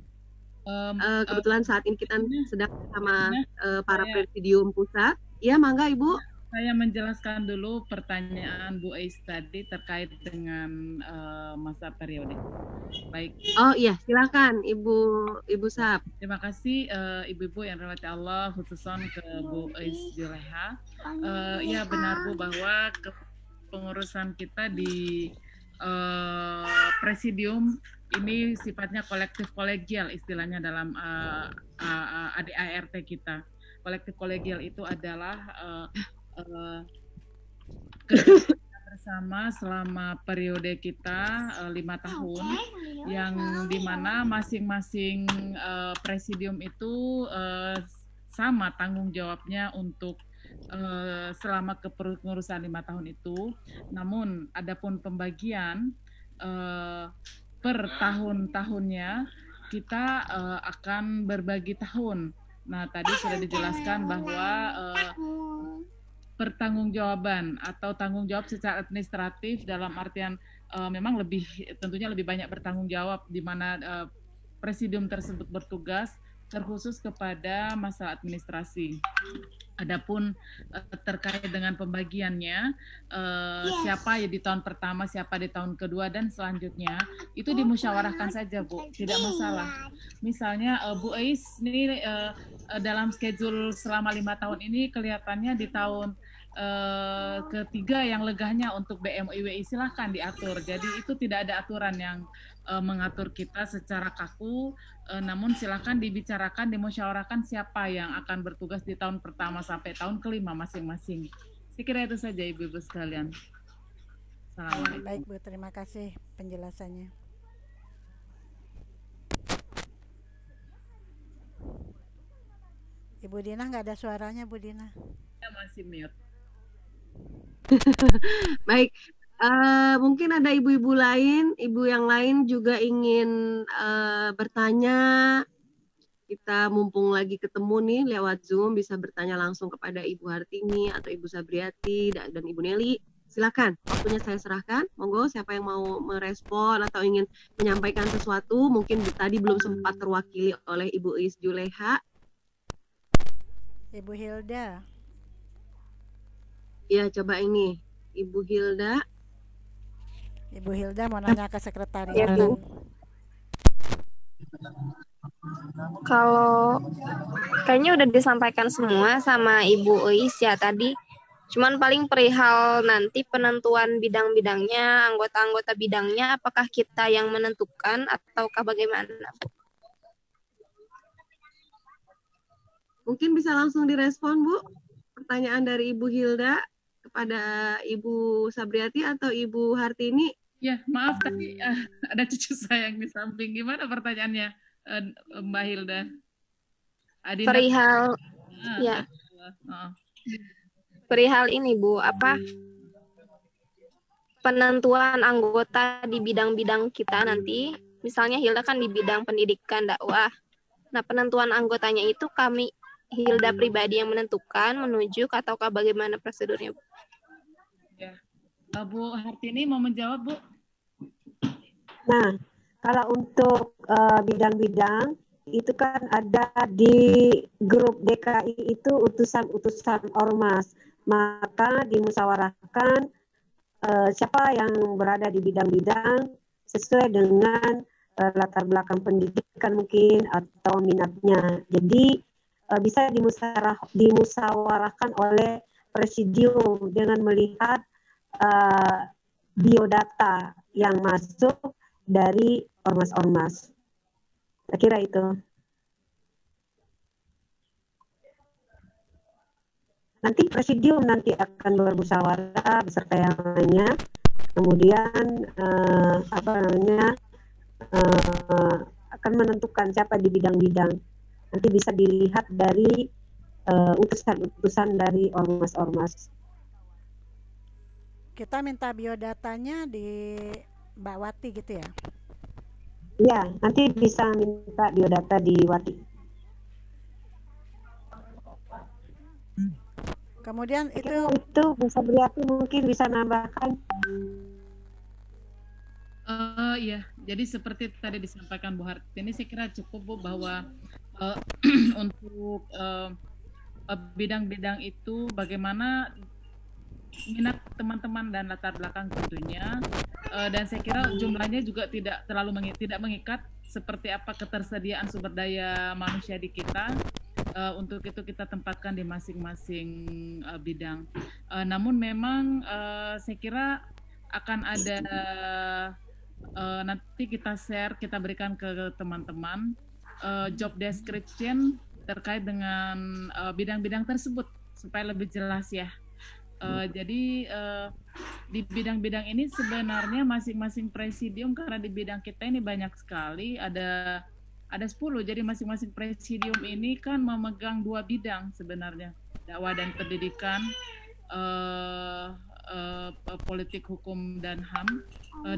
Kebetulan saat ini kita sedang sama para presidium pusat. Ya, mangga Ibu.
Saya menjelaskan dulu pertanyaan Bu Ais tadi terkait dengan masa periode. Baik.
Oh iya, silakan Ibu Sab.
Terima kasih ibu-ibu yang dirahmati Allah, khususan ke Bu Ais Julaiha. Ya benar Bu, bahwa kepengurusan kita di presidium ini sifatnya kolektif kolegial, istilahnya dalam ADART kita. Kolektif kolegial itu adalah kerja bersama selama periode kita 5 tahun, yang dimana masing-masing presidium itu sama tanggung jawabnya untuk selama kepengurusan 5 tahun itu. Namun adapun pembagian per tahun-tahunnya kita akan berbagi tahun. Nah, tadi sudah dijelaskan bahwa pertanggungjawaban atau tanggung jawab secara administratif dalam artian memang tentunya lebih banyak bertanggung jawab, di mana presidium tersebut bertugas terkhusus kepada masalah administrasi. Adapun terkait dengan pembagiannya, siapa ya di tahun pertama, siapa di tahun kedua, dan selanjutnya itu dimusyawarahkan saja, Bu, tidak masalah. Misalnya Bu Ais ini dalam schedule selama 5 tahun ini kelihatannya di tahun ketiga yang legahnya untuk BMIWI silahkan diatur. Jadi itu tidak ada aturan yang mengatur kita secara kaku, namun silakan dibicarakan, dimusyawarahkan siapa yang akan bertugas di tahun pertama sampai tahun kelima masing-masing. Saya kira itu saja Ibu-Ibu sekalian. Assalamualaikum.
Baik Bu, terima kasih penjelasannya. Ibu Dina nggak ada suaranya Bu Dina.
Ya, masih mute.
Baik, mungkin ada ibu-ibu lain, ibu yang lain juga ingin bertanya. Kita mumpung lagi ketemu nih lewat Zoom, bisa bertanya langsung kepada Ibu Hartini atau Ibu Sabriati dan Ibu Nelly. Silakan, waktunya saya serahkan. Monggo, siapa yang mau merespon atau ingin menyampaikan sesuatu, mungkin tadi belum sempat terwakili oleh Ibu Is Juleha.
Ibu Hilda.
Ya, coba ini, Ibu Hilda.
Ibu Hilda mau nanya ke sekretariat.
Ya, Bu. Kalau kayaknya udah disampaikan semua sama Ibu Eis ya tadi. Cuman paling perihal nanti penentuan bidang-bidangnya, anggota-anggota bidangnya, apakah kita yang menentukan ataukah bagaimana?
Mungkin bisa langsung direspon, Bu. Pertanyaan dari Ibu Hilda kepada Ibu Sabriati atau Ibu Hartini.
Ya, maaf tadi ada cucu saya yang di samping. Gimana pertanyaannya, Mbak Hilda? Adinda.
Perihal ya. Perihal ini Bu, apa penentuan anggota di bidang-bidang kita nanti, misalnya Hilda kan di bidang pendidikan dakwah. Nah, penentuan anggotanya itu kami Hilda pribadi yang menentukan menuju ataukah bagaimana prosedurnya, Bu?
Ya. Bu Hartini mau menjawab, Bu?
Nah, kalau untuk bidang-bidang itu kan ada di grup DKI itu utusan-utusan ormas, maka dimusyawarahkan siapa yang berada di bidang-bidang sesuai dengan latar belakang pendidikan mungkin atau minatnya. Jadi bisa dimusyawarahkan oleh presidium dengan melihat biodata yang masuk dari ormas-ormas. Saya kira itu. Nanti presidium nanti akan bermusyawarah beserta yang lainnya. Kemudian akan menentukan siapa di bidang-bidang. Nanti bisa dilihat dari utusan-utusan dari ormas-ormas.
Kita minta biodatanya di Mbak Wati gitu ya?
Iya, nanti bisa minta biodata di Wati.
Kemudian itu
Bu Sabriati mungkin bisa nambahkan.
Ya, jadi seperti tadi disampaikan Bu Hartini, saya kira cukup Bu bahwa untuk bidang-bidang itu bagaimana minat teman-teman dan latar belakang tentunya, dan saya kira jumlahnya juga tidak terlalu tidak mengikat seperti apa ketersediaan sumber daya manusia di kita. Untuk itu kita tempatkan di masing-masing bidang. Namun memang saya kira akan ada nanti kita share, kita berikan ke teman-teman job description terkait dengan bidang-bidang tersebut supaya lebih jelas ya. Jadi di bidang-bidang ini sebenarnya masing-masing presidium, karena di bidang kita ini banyak sekali, ada 10, jadi masing-masing presidium ini kan memegang 2 bidang sebenarnya, dakwah dan pendidikan, politik hukum dan HAM,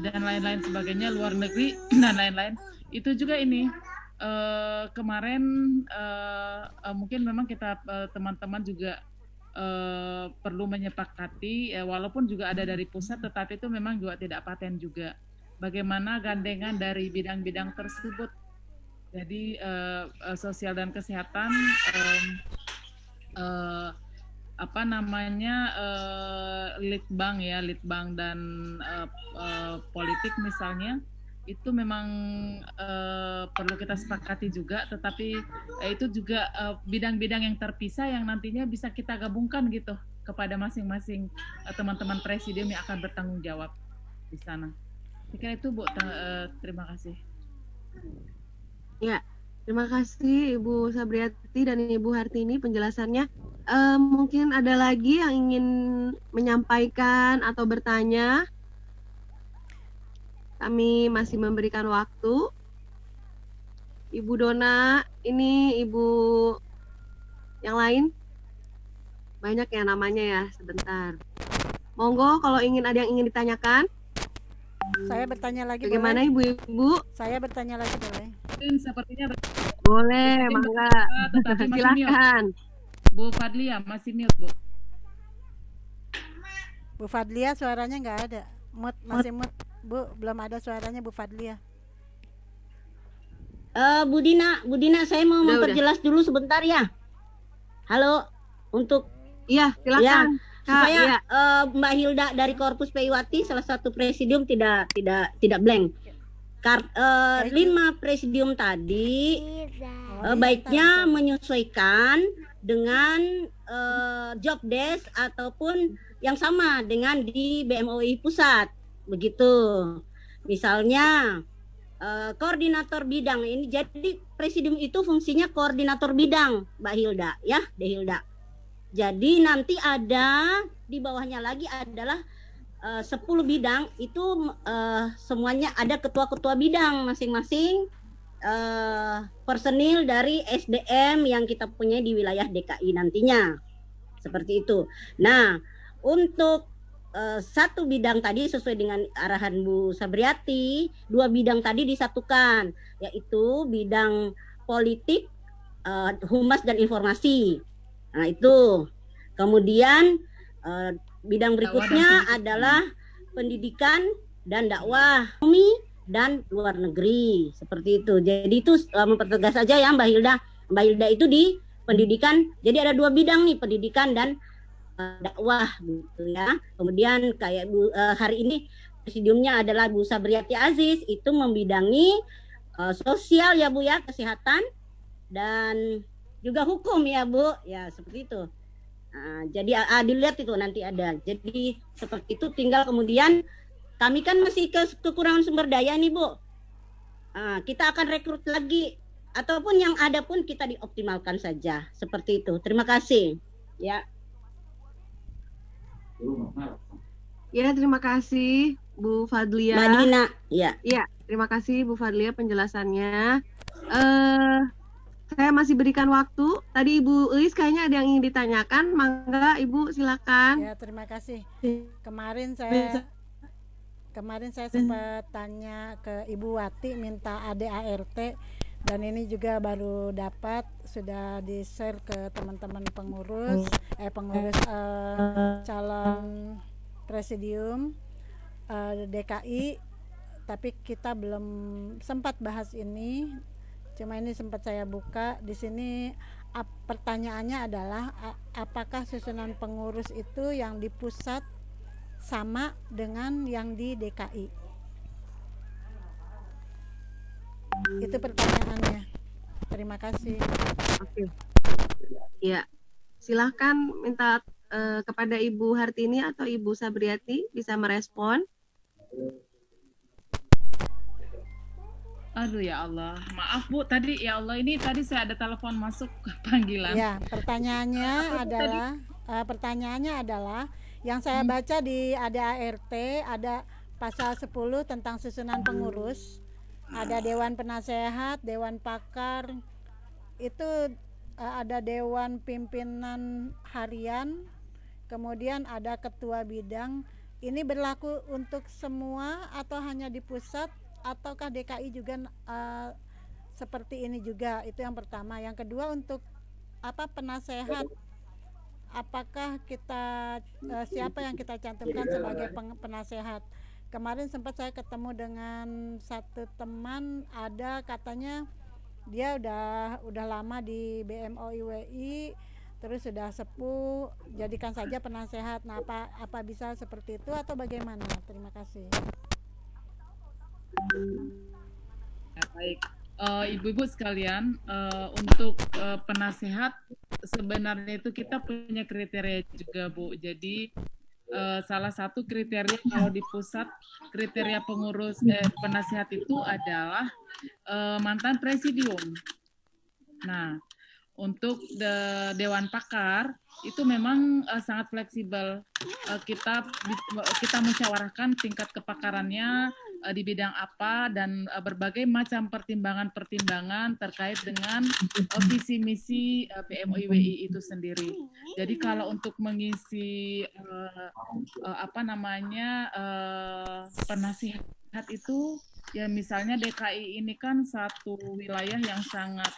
dan lain-lain sebagainya, luar negeri dan lain-lain. Itu juga ini kemarin mungkin memang kita teman-teman juga perlu menyepakati, walaupun juga ada dari pusat, tetapi itu memang juga tidak paten juga. Bagaimana gandengan dari bidang-bidang tersebut. Jadi sosial dan kesehatan apa namanya litbang ya, litbang dan politik misalnya, itu memang perlu kita sepakati juga, tetapi itu juga bidang-bidang yang terpisah yang nantinya bisa kita gabungkan gitu kepada masing-masing teman-teman presidium yang akan bertanggung jawab di sana. Saya kira itu Bu, terima kasih.
Ya, terima kasih Ibu Sabriati dan Ibu Hartini penjelasannya. Mungkin ada lagi yang ingin menyampaikan atau bertanya? Kami masih memberikan waktu. Ibu Dona, ini Ibu yang lain? Banyak ya namanya ya, sebentar. Monggo kalau ada yang ingin ditanyakan.
Saya bertanya lagi
Bagaimana
boleh?
Ibu-ibu?
Saya bertanya lagi boleh?
Sepertinya
boleh, mangga. Silakan.
Bu Fadlia masih mute, Bu.
Bu Fadlia suaranya nggak ada. Masih mute, Bu. Belum ada suaranya Bu Fadlia.
Bu Dina, saya mau memperjelas dulu sebentar ya. Halo, untuk
iya silakan.
Ya, supaya Mbak Hilda dari Korpus Peiwati salah satu presidium tidak blank. 5 presidium tadi baiknya menyesuaikan dengan job desk ataupun yang sama dengan di BMOI pusat, begitu. Misalnya koordinator bidang ini, jadi presidium itu fungsinya koordinator bidang, Mbak Hilda ya, Hilda. Jadi nanti ada di bawahnya lagi adalah 10 bidang itu semuanya ada ketua-ketua bidang masing-masing personil dari SDM yang kita punya di wilayah DKI nantinya. Seperti itu. Nah, untuk satu bidang tadi sesuai dengan arahan Bu Sabriati, 2 bidang tadi disatukan, yaitu bidang politik, humas dan informasi. Nah, itu. Kemudian bidang berikutnya adalah pendidikan dan dakwah dan luar negeri, seperti itu. Jadi itu mempertegas saja ya Mbak Hilda. Mbak Hilda itu di pendidikan. Jadi ada 2 bidang nih, pendidikan dan dakwah gitu ya. Kemudian kayak hari ini presidiumnya adalah Bu Sabriati Aziz, itu membidangi sosial ya Bu ya, kesehatan dan juga hukum ya Bu, ya seperti itu. Nah, jadi dilihat itu nanti ada. Jadi seperti itu, tinggal kemudian kami kan masih kekurangan sumber daya nih Bu. Kita akan rekrut lagi ataupun yang ada pun kita dioptimalkan saja, seperti itu. Terima kasih. Ya.
Ya, terima kasih Bu Fadlia.
Mbak Dina, ya.
Ya, terima kasih Bu Fadlia penjelasannya. Saya masih berikan waktu. Tadi Ibu Elis kayaknya ada yang ingin ditanyakan. Mangga Ibu silakan.
Ya, terima kasih. Kemarin saya sempat tanya ke Ibu Wati minta ADART dan ini juga baru dapat, sudah di-share ke teman-teman pengurus calon presidium DKI, tapi kita belum sempat bahas ini. Cuma ini sempat saya buka di sini. Pertanyaannya adalah apakah susunan pengurus itu yang di pusat sama dengan yang di DKI? Itu pertanyaannya. Terima kasih.
Oke. Ya, silahkan minta kepada Ibu Hartini atau Ibu Sabriati bisa merespon.
Aduh ya Allah, maaf Bu, tadi ya Allah ini tadi saya ada telepon masuk ke panggilan.
Ya, pertanyaannya adalah yang saya baca di ADART ada pasal 10 tentang susunan pengurus, ada dewan penasehat, dewan pakar, itu ada dewan pimpinan harian, kemudian ada ketua bidang. Ini berlaku untuk semua atau hanya di pusat? Ataukah DKI juga seperti ini juga? Itu yang pertama. Yang kedua, untuk penasehat, apakah kita siapa yang kita cantumkan sebagai penasehat? Kemarin sempat saya ketemu dengan satu teman, ada katanya dia udah lama di BMOI WI, terus sudah sepuh, jadikan saja penasehat. Nah, apa bisa seperti itu atau bagaimana? Terima kasih.
Ya, baik. Ibu-ibu sekalian, untuk penasehat sebenarnya itu kita punya kriteria juga, Bu. Jadi salah satu kriteria kalau di pusat, kriteria pengurus penasehat itu adalah mantan presidium. Nah, untuk Dewan Pakar itu memang sangat fleksibel. Kita musyawarahkan tingkat kepakarannya di bidang apa dan berbagai macam pertimbangan-pertimbangan terkait dengan visi misi BMUIWI itu sendiri. Jadi kalau untuk mengisi penasihat itu ya, misalnya DKI ini kan satu wilayah yang sangat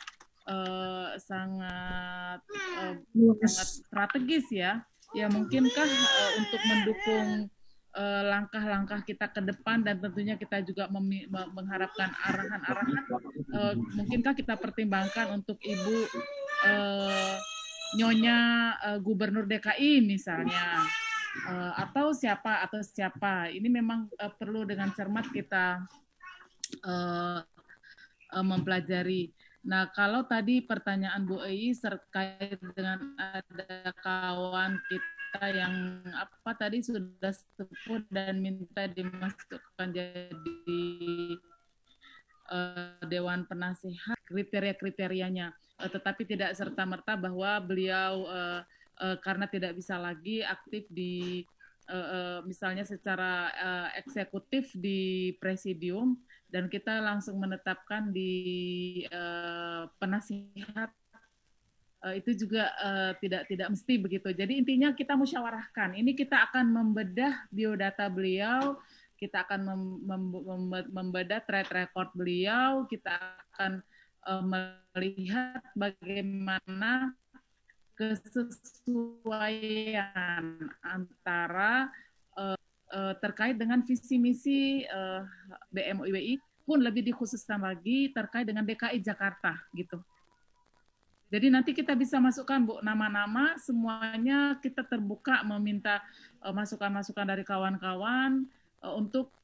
strategis ya. Ya mungkinkah untuk mendukung langkah-langkah kita ke depan, dan tentunya kita juga mengharapkan arahan-arahan, mungkinkah kita pertimbangkan untuk Ibu Nyonya Gubernur DKI misalnya, atau siapa. Ini memang perlu dengan cermat kita mempelajari. Nah, kalau tadi pertanyaan Bu Eis terkait dengan ada kawan kita yang tadi sudah sepuh dan minta dimasukkan jadi Dewan Penasehat, kriteria-kriterianya, tetapi tidak serta-merta bahwa beliau karena tidak bisa lagi aktif di misalnya secara eksekutif di presidium, dan kita langsung menetapkan di penasihat, itu juga tidak mesti begitu. Jadi intinya kita musyawarahkan. Ini kita akan membedah biodata beliau, kita akan membedah track record beliau, kita akan melihat bagaimana kesesuaian antara terkait dengan visi misi BMUIWI, pun lebih dikhususkan lagi terkait dengan DKI Jakarta gitu. Jadi nanti kita bisa masukkan, Bu, nama-nama semuanya, kita terbuka meminta masukan-masukan dari kawan-kawan untuk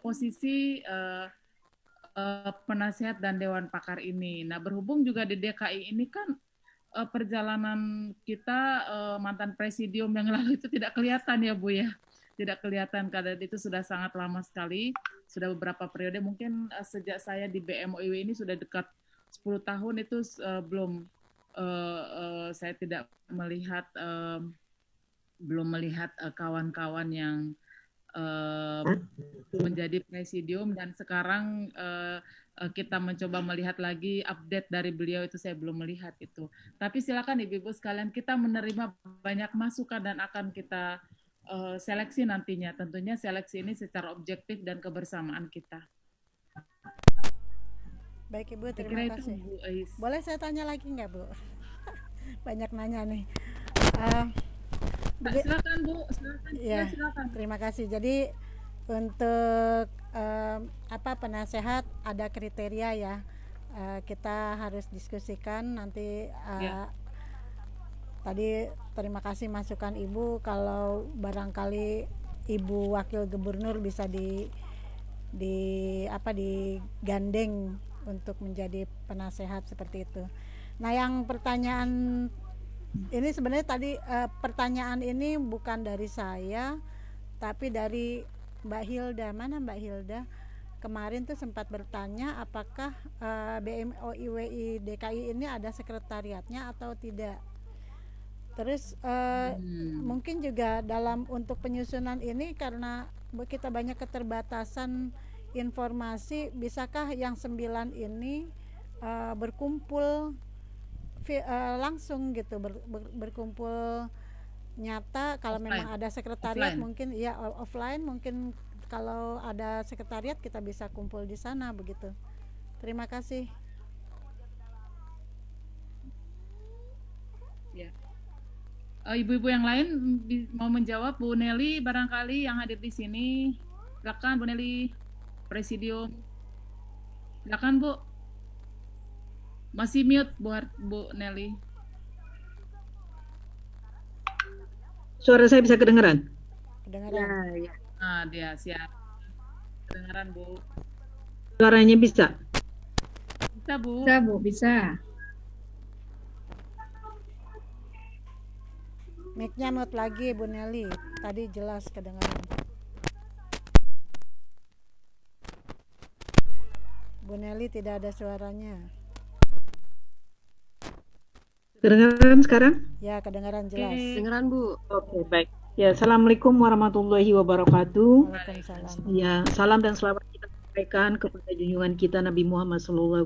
posisi penasihat dan Dewan Pakar ini. Nah, berhubung juga di DKI ini kan perjalanan kita mantan presidium yang lalu itu tidak kelihatan ya, Bu ya. Tidak kelihatan, karena itu sudah sangat lama sekali, sudah beberapa periode, mungkin sejak saya di BMUIWI ini sudah dekat 10 tahun itu belum saya tidak melihat belum melihat kawan-kawan yang menjadi presidium, dan sekarang kita mencoba melihat lagi update dari beliau, itu saya belum melihat itu. Tapi silakan Ibu-ibu sekalian, kita menerima banyak masukan dan akan kita seleksi nantinya. Tentunya seleksi ini secara objektif dan kebersamaan kita.
Baik Ibu, terima kasih.
Bu Eis.
Boleh saya tanya lagi nggak, Bu? Banyak nanya nih.
Silakan Bu, silakan.
Ya, silakan. Terima kasih. Jadi untuk penasehat ada kriteria ya. Kita harus diskusikan nanti. Tadi terima kasih masukan Ibu, kalau barangkali Ibu Wakil Gubernur bisa digandeng untuk menjadi penasehat seperti itu. Nah, yang pertanyaan ini sebenarnya tadi pertanyaan ini bukan dari saya, tapi dari Mbak Hilda. Mana Mbak Hilda? Kemarin tuh sempat bertanya apakah BMUIWI DKI ini ada sekretariatnya atau tidak. Terus mungkin juga untuk penyusunan ini, karena kita banyak keterbatasan informasi, bisakah yang 9 ini berkumpul langsung gitu, berkumpul nyata. Kalau offline. Memang ada sekretariat offline. Mungkin ya offline, mungkin kalau ada sekretariat kita bisa kumpul di sana begitu. Terima kasih.
Ya. Ibu-ibu yang lain mau menjawab, Bu Nelly barangkali yang hadir di sini. Silakan Bu Nelly, Presidium. Silakan Bu. Masih mute Bu Nelly.
Suara saya bisa kedengaran?
Kedengaran.
Ya.
Nah, dia siap. Kedengaran, Bu.
Suaranya bisa?
Bisa, Bu.
Bisa, Bu, bisa.
Mic-nya mute lagi, Bu Nelly. Tadi jelas kedengaran. Bu Nelly tidak ada suaranya.
Kedengaran sekarang?
Ya, kedengaran jelas.
Kedengaran, Bu.
Oke, baik. Ya, Assalamualaikum warahmatullahi wabarakatuh.
Waalaikumsalam.
Ya, salam dan selamat kita sampaikan kepada junjungan kita Nabi Muhammad SAW.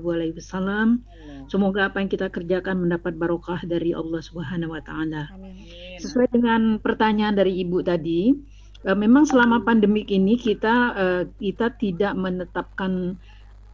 Semoga apa yang kita kerjakan mendapat barokah dari Allah Subhanahu wa Ta'ala.
Amin.
Sesuai dengan pertanyaan dari Ibu tadi, memang selama pandemik ini kita tidak menetapkan,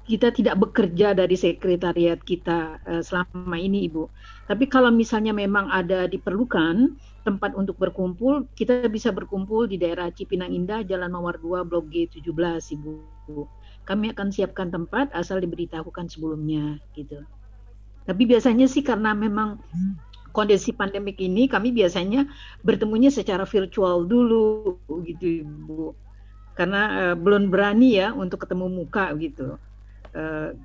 kita tidak bekerja dari sekretariat kita selama ini, Ibu. Tapi kalau misalnya memang ada diperlukan tempat untuk berkumpul, kita bisa berkumpul di daerah Cipinang Indah, Jalan Mawar 2, Blok G17, Ibu. Kami akan siapkan tempat asal diberitahukan sebelumnya, gitu. Tapi biasanya sih karena memang kondisi pandemik ini, kami biasanya bertemunya secara virtual dulu, gitu, Ibu. Karena belum berani ya untuk ketemu muka, gitu.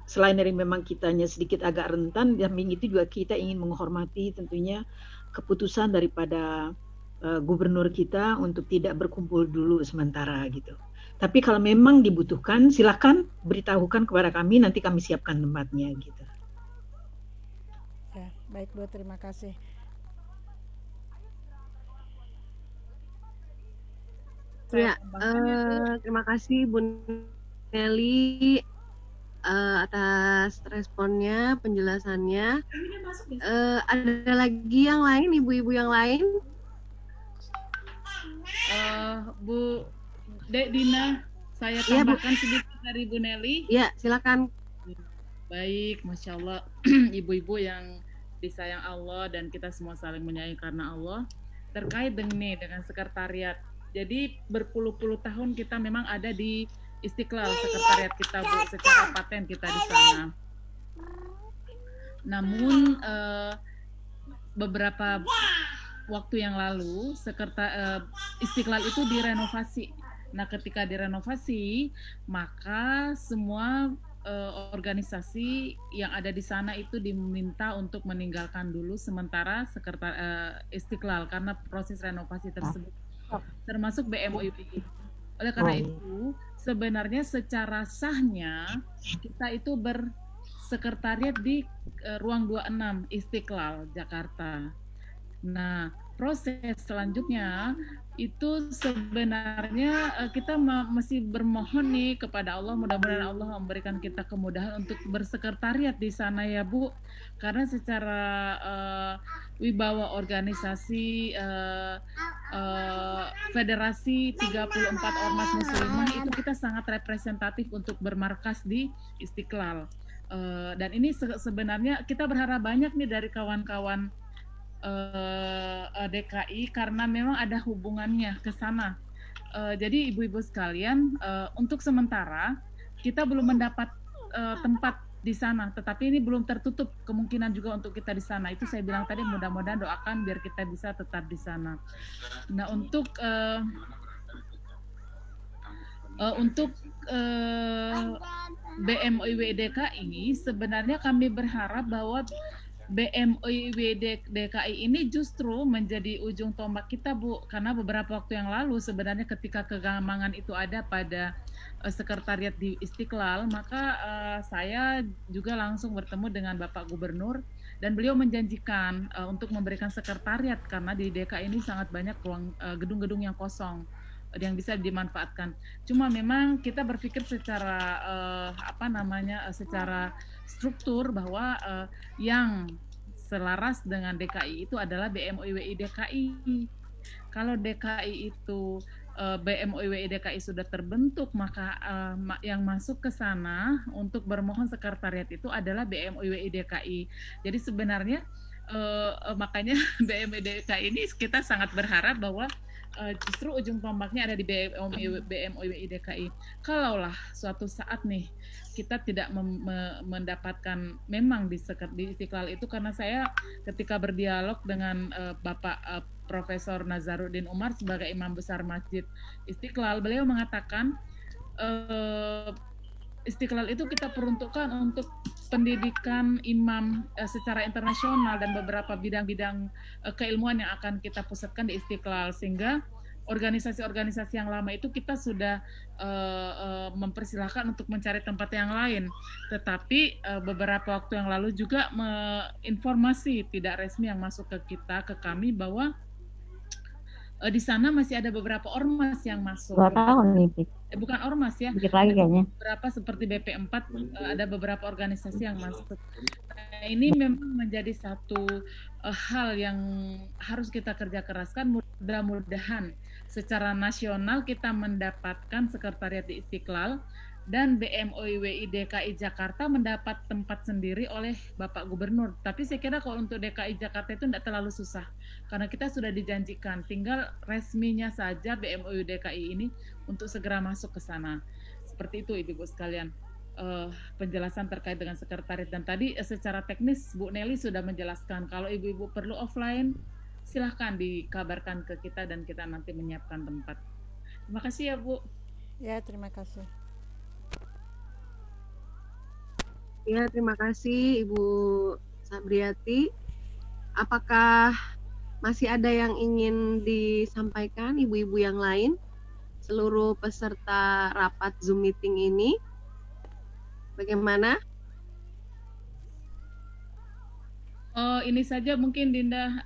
Selain dari memang kitanya sedikit agak rentan, samping itu juga kita ingin menghormati tentunya keputusan daripada gubernur kita untuk tidak berkumpul dulu sementara gitu. Tapi kalau memang dibutuhkan, silakan beritahukan kepada kami, nanti kami siapkan tempatnya gitu.
Ya, baik Bu, terima kasih.
Ya, terima kasih Bu Nelly atas responnya, penjelasannya. Ada lagi yang lain, ibu-ibu yang lain?
Bu Dek Dina, saya tambahkan sedikit dari Bu Nelly.
Ya, silakan.
Baik, Masya Allah, ibu-ibu yang disayang Allah dan kita semua saling menyayangi karena Allah. Terkait dengan sekretariat, jadi berpuluh-puluh tahun kita memang ada di Istiqlal, sekretariat kita Bu, secara paten kita di sana. Namun beberapa waktu yang lalu Istiqlal itu direnovasi. Nah, ketika direnovasi, maka semua organisasi yang ada di sana itu diminta untuk meninggalkan dulu sementara Istiqlal karena proses renovasi tersebut, termasuk BMUI. Oleh karena itu, sebenarnya secara sahnya kita itu bersekretariat di ruang 26 Istiqlal, Jakarta. Nah, proses selanjutnya itu sebenarnya kita masih bermohon nih kepada Allah, mudah-mudahan Allah memberikan kita kemudahan untuk bersekretariat di sana ya Bu, karena secara wibawa organisasi Federasi 34 Ormas Muslimah itu kita sangat representatif untuk bermarkas di Istiqlal. Dan ini sebenarnya kita berharap banyak nih dari kawan-kawan DKI karena memang ada hubungannya ke sana. Jadi ibu-ibu sekalian, untuk sementara kita belum mendapat tempat di sana, tetapi ini belum tertutup kemungkinan juga untuk kita di sana. Itu saya bilang tadi, mudah-mudahan doakan biar kita bisa tetap di sana. Nah, untuk BMUI DKI sebenarnya kami berharap bahwa BMUI DKI ini justru menjadi ujung tombak kita Bu, karena beberapa waktu yang lalu sebenarnya ketika kegamangan itu ada pada sekretariat di Istiqlal, maka saya juga langsung bertemu dengan Bapak Gubernur dan beliau menjanjikan untuk memberikan sekretariat karena di DKI ini sangat banyak ruang gedung-gedung yang kosong yang bisa dimanfaatkan. Cuma memang kita berpikir secara secara struktur bahwa yang selaras dengan DKI itu adalah BMUI DKI. Kalau DKI itu BMUI DKI sudah terbentuk, maka yang masuk ke sana untuk bermohon sekretariat itu adalah BMUI DKI. Jadi sebenarnya makanya BMUI DKI ini kita sangat berharap bahwa justru ujung tombaknya ada di BMOIWI DKI. Kalaulah suatu saat nih kita tidak mendapatkan memang di Istiqlal itu, karena saya ketika berdialog dengan Bapak Profesor Nazaruddin Umar sebagai Imam Besar Masjid Istiqlal, beliau mengatakan Istiqlal itu kita peruntukkan untuk pendidikan imam secara internasional dan beberapa bidang-bidang keilmuan yang akan kita pusatkan di Istiqlal, sehingga organisasi-organisasi yang lama itu kita sudah mempersilahkan untuk mencari tempat yang lain. Tetapi beberapa waktu yang lalu juga informasi tidak resmi yang masuk ke kita, ke kami, bahwa di sana masih ada beberapa ormas yang masuk.
Berapa tahun nih?
Bukan ormas ya.
Dikit lagi kayaknya.
Beberapa seperti BP4 ada beberapa organisasi yang masuk. Nah, ini memang menjadi satu hal yang harus kita kerja keraskan. Mudah-mudahan secara nasional kita mendapatkan sekretariat di Istiqlal dan BMOIWI DKI Jakarta mendapat tempat sendiri oleh Bapak Gubernur. Tapi saya kira kalau untuk DKI Jakarta itu tidak terlalu susah, karena kita sudah dijanjikan, tinggal resminya saja BMOIWI DKI ini untuk segera masuk ke sana. Seperti itu Ibu-Ibu sekalian, penjelasan terkait dengan sekretariat. Dan tadi secara teknis Bu Nelly sudah menjelaskan, kalau Ibu-Ibu perlu offline, silahkan dikabarkan ke kita dan kita nanti menyiapkan tempat. Terima kasih ya Bu.
Ya, terima kasih.
Ya, terima kasih Ibu Sabriati. Apakah masih ada yang ingin disampaikan ibu-ibu yang lain? Seluruh peserta rapat Zoom meeting ini, bagaimana?
Ini saja mungkin Dina,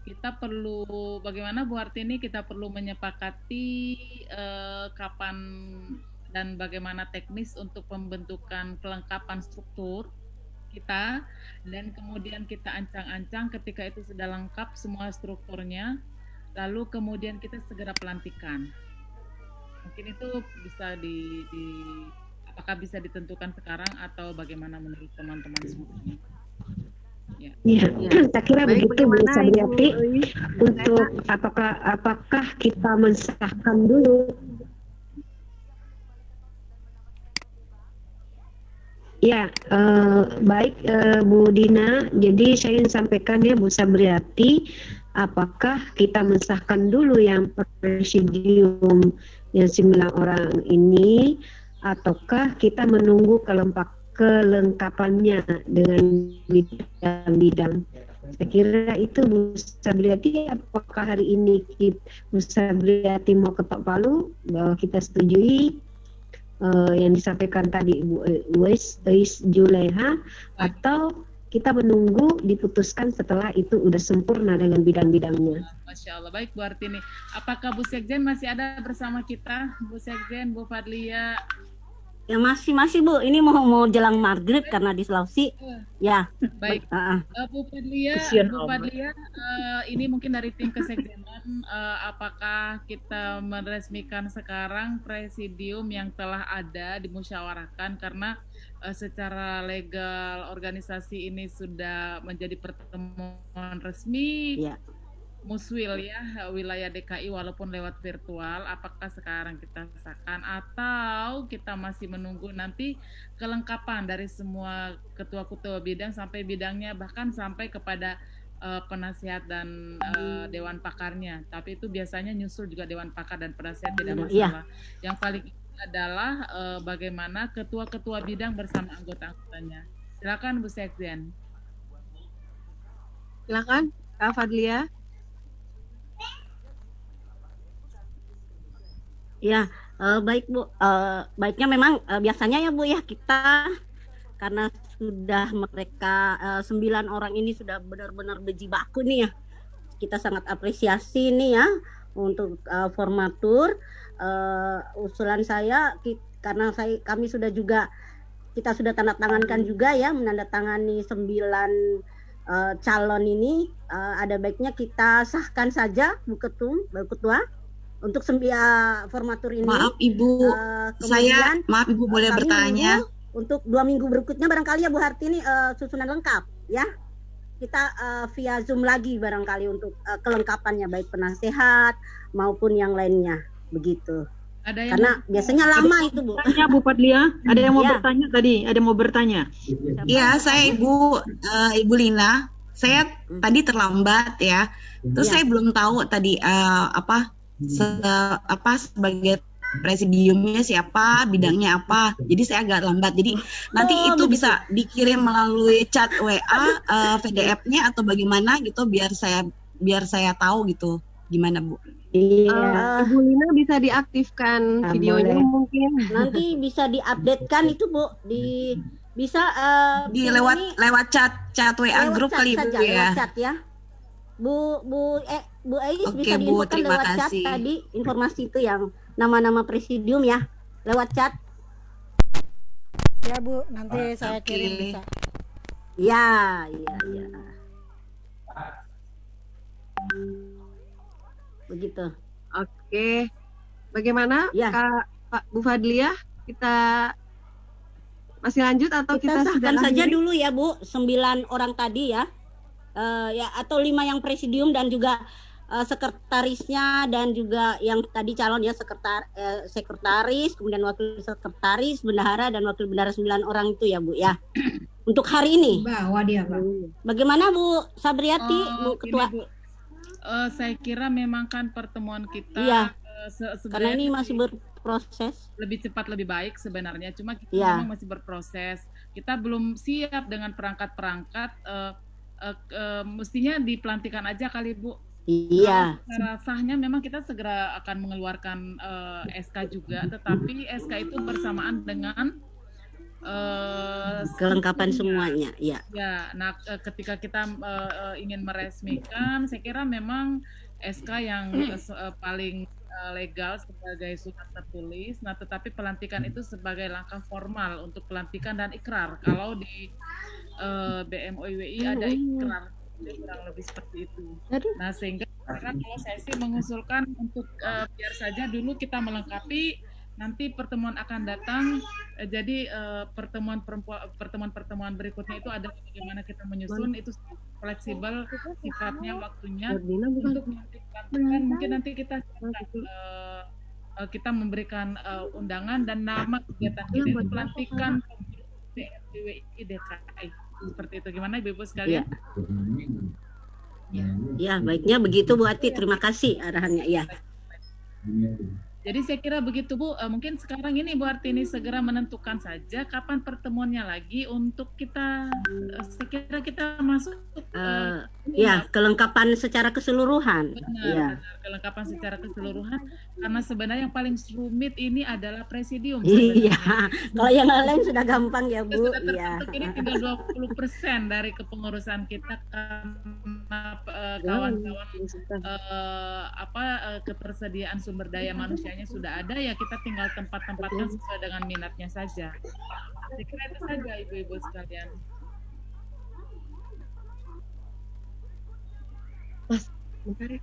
kita perlu, bagaimana Bu Hartini, kita perlu menyepakati kapan dan bagaimana teknis untuk pembentukan kelengkapan struktur kita, dan kemudian kita ancang-ancang ketika itu sudah lengkap semua strukturnya, lalu kemudian kita segera pelantikan. Mungkin itu bisa apakah bisa ditentukan sekarang atau bagaimana menurut teman-teman semua? Ya,
saya kira begitu Bu Sabriati. Untuk apakah kita mensahkan dulu? Ya, baik Bu Dina. Jadi saya ingin sampaikan ya Bu Sabriati, apakah kita mensahkan dulu yang presidium yang 9 orang ini, ataukah kita menunggu kelengkapannya dengan bidang-bidang? Saya kira itu Bu Sabriati. Apakah hari ini Bu Sabriati mau ketok palu bahwa kita setujui yang disampaikan tadi Ibu Uwais Juleha, atau kita menunggu diputuskan setelah itu udah sempurna dengan bidang-bidangnya?
Masya Allah. Baik Bu Hartini, apakah Bu Sekjen masih ada bersama kita? Bu Sekjen, Bu Fadlia?
Ya masih Bu, ini mau jelang maghrib karena di Sulawesi. Ya.
Baik. Bu Fadlia, ini mungkin dari tim kesekjenan, apakah kita meresmikan sekarang presidium yang telah ada dimusyawarahkan, karena secara legal organisasi ini sudah menjadi pertemuan resmi. Ya. Muswil ya, wilayah DKI walaupun lewat virtual. Apakah sekarang kita sahkan atau kita masih menunggu nanti kelengkapan dari semua ketua-ketua bidang sampai bidangnya, bahkan sampai kepada penasihat dan dewan pakarnya. Tapi itu biasanya nyusul juga dewan pakar dan penasihat, tidak masalah. Yang paling adalah bagaimana ketua-ketua bidang bersama anggota-anggotanya. Silakan Bu Sekjen.
Silakan Kak Fadlia.
Ya, baik Bu. Baiknya memang biasanya ya Bu ya, kita karena sudah mereka 9 orang ini sudah benar-benar berjibaku nih ya. Kita sangat apresiasi nih ya untuk formatur. Usulan saya, karena kami sudah juga, kita sudah tanda tangankan juga ya, menandatangani 9 calon ini. Ada baiknya kita sahkan saja Bu Ketua untuk formatur ini.
Maaf Ibu, maaf Ibu boleh bertanya.
Untuk 2 minggu berikutnya barangkali ya Bu Hartini susunan lengkap ya. kita via Zoom lagi barangkali untuk kelengkapannya baik penasehat maupun yang lainnya begitu.
Ada yang
Karena biasanya lama itu Bu.
Tanya Bu Fadlia, ada yang mau
Ya.
bertanya tadi? Ada yang mau bertanya?
Iya, saya Ibu Lina. Saya tadi terlambat ya. Terus
Ya.
saya belum tahu tadi sebagai presidiumnya siapa, bidangnya apa. Jadi saya agak lambat. Jadi nanti itu
begitu.
bisa dikirim melalui chat WA, PDF-nya atau bagaimana gitu biar saya tahu gitu. Gimana Bu?
Iya.
Ibu Lina bisa diaktifkan videonya
boleh.
mungkin.
Nanti bisa diupdatekan itu Bu bisa
Di
ini
lewat chat WA
lewat
grup
chat
kali Bu
saja,
ya.
lewat chat ya. Bu Ais
Oke,
bisa
Bu,
diinfokan
terima
lewat chat
kasih.
tadi informasi itu yang nama-nama presidium ya lewat chat.
Ya Bu, nanti saya kirim
Oke.
bisa.
Ya. Begitu.
Oke. Bagaimana
Ya.
Pak Bu Fadlia? Kita masih lanjut atau
Kita
kita
sahkan
sudah
saja
akhiri?
dulu ya Bu, 9 orang tadi ya. Ya atau 5 yang presidium dan juga sekretarisnya dan juga yang tadi calon ya sekretaris, kemudian wakil sekretaris, bendahara dan wakil bendahara 9 orang itu ya Bu ya. Untuk hari ini.
Bawa dia, Pak.
Bagaimana Bu Sabriati, Bu
Gini,
Ketua?
Bu. Saya kira memang kan pertemuan kita
Iya. Karena
sebenarnya
ini masih berproses.
lebih cepat lebih baik sebenarnya, cuma kita
Iya.
memang masih berproses. Kita belum siap dengan perangkat-perangkat, mestinya dipelantikan aja kali Bu.
Iya.
Secara sahnya memang kita segera akan mengeluarkan SK juga, tetapi SK itu bersamaan dengan
Kelengkapan
strukturnya.
semuanya, ya.
Ya, nah ketika kita ingin meresmikan, saya kira memang SK yang paling legal sebagai surat tertulis. Nah, tetapi pelantikan itu sebagai langkah formal untuk pelantikan dan ikrar. Kalau di BMOIWI ada ikrar, kurang lebih seperti itu. Nah, sehingga kalau saya sih mengusulkan untuk biar saja dulu kita melengkapi. Nanti pertemuan akan datang, jadi pertemuan berikutnya itu ada bagaimana kita menyusun, itu fleksibel sifatnya, waktunya untuk pelantikan. Mungkin nanti kita memberikan undangan dan nama kegiatan kita itu pelantikan BMOIWI DKI. Seperti itu. Gimana Ibu-Ibu sekalian?
Ya, baiknya begitu Bu Ati. Terima kasih arahannya ya.
Jadi saya kira begitu Bu, mungkin sekarang ini Bu Artini segera menentukan saja kapan pertemuannya lagi untuk kita, saya kira kita masuk
Ya, kelengkapan secara keseluruhan. Ya.
benar, kelengkapan secara keseluruhan, karena sebenarnya yang paling rumit ini adalah presidium
Iya.
sebenarnya.
Kalau yang lain sudah gampang ya Bu.
Sudah
Iya.
terbentuk, ini tinggal 20% dari kepengurusan kita karena kawan-kawan ketersediaan sumber daya manusianya sudah ada, ya kita tinggal tempat-tempatkan sesuai dengan minatnya saja. Saya kira itu saja Ibu-Ibu sekalian.
Mas, bentar ya.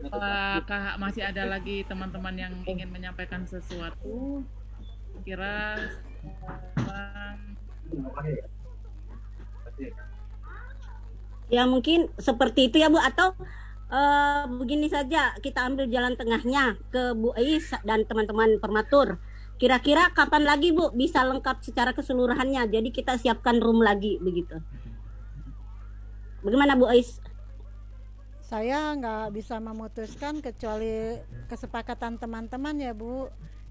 Apakah masih ada lagi teman-teman yang ingin menyampaikan sesuatu? Kira
Ya mungkin seperti itu ya Bu, atau begini saja, kita ambil jalan tengahnya ke Bu Ais dan teman-teman permatur. Kira-kira kapan lagi Bu bisa lengkap secara keseluruhannya? Jadi kita siapkan room lagi begitu. Bagaimana Bu Ais?
Saya nggak bisa memutuskan kecuali kesepakatan teman-teman ya Bu.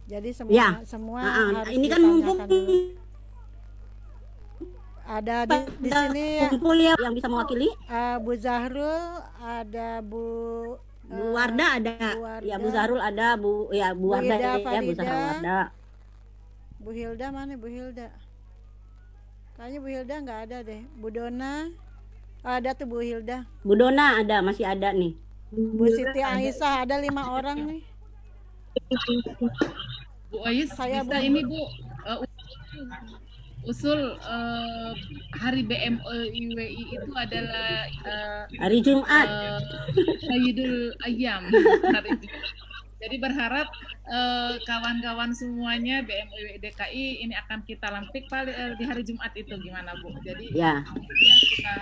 Jadi semua
Ya.
harus
Ini kan mumpung
ditanyakan dulu. Ada di sini
kumpul ya yang bisa mewakili.
Bu Zahrul, ada Bu
Wardah ada. Ya Bu Zahrul ada, Bu Wardah
Hilda
ya, Bu
Farida.
Zahrul Wardah.
Bu Hilda mana Bu Hilda? Kayaknya Bu Hilda nggak ada deh. Bu Dona ada tuh Bu Hilda.
Bu Dona ada, masih ada nih.
Bu Siti Aisyah ada 5 orang nih.
Bu Ais,
Saya
bisa
Bu.
ini Bu, usul hari BMOIWI itu adalah
Hari Jumat.
Sayyidul Ayyam hari Jumat. Jadi berharap kawan-kawan semuanya BMUI DKI ini akan kita lantik di hari Jumat itu, gimana Bu? Jadi
Ya.
kita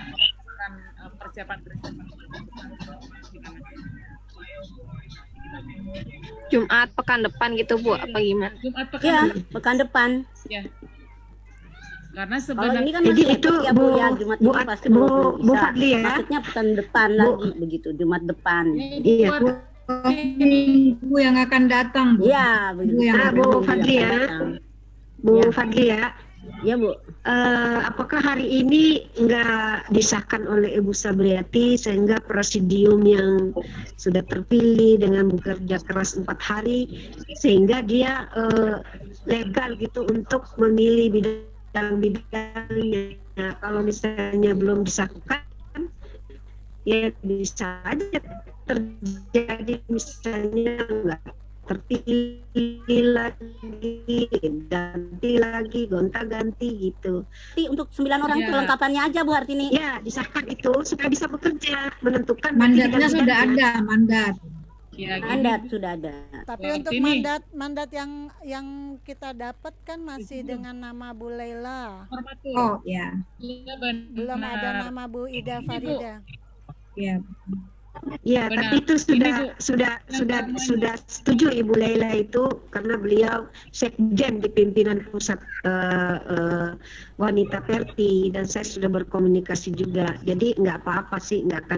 akan persiapan.
Jumat pekan depan gitu Bu, apa gimana?
Jumat
Ya, pekan depan.
Ya. Karena
Kalau
sebenarnya
ini kan
Jadi
masih
itu
ya Bu, ya Jumat ini pasti belum
Bu
bisa.
Fadli ya.
Maksudnya pekan depan lagi begitu, Jumat depan.
Iya.
Bu yang akan datang, Bu.
Iya, begitu.
Bu Fadli ya. Bu Fadli ya.
Iya Bu.
Apakah hari ini nggak disahkan oleh Ibu Sabriati sehingga presidium yang sudah terpilih dengan bekerja keras 4 hari sehingga dia legal gitu untuk memilih bidang-bidangnya. Nah, kalau misalnya belum disahkan, ya bisa aja terjadi misalnya nggak terpilih lagi, ganti lagi, gonta-ganti gitu.
Tapi untuk 9 orang itu lengkapannya aja Bu Hartini.
Ya, disahkan itu supaya bisa bekerja, menentukan
Mandatnya sudah ada, mandat.
Ya,
Mandat sudah ada.
Tapi untuk mandat yang kita dapat kan masih dengan nama Bu Laila.
Oh ya.
Belum ada nama Bu Ida Farida.
Ya.
Ya, tapi itu sudah setuju Ibu Laila itu karena beliau sekjen di pimpinan pusat wanita Perti dan saya sudah berkomunikasi juga. Jadi nggak apa-apa sih, nggak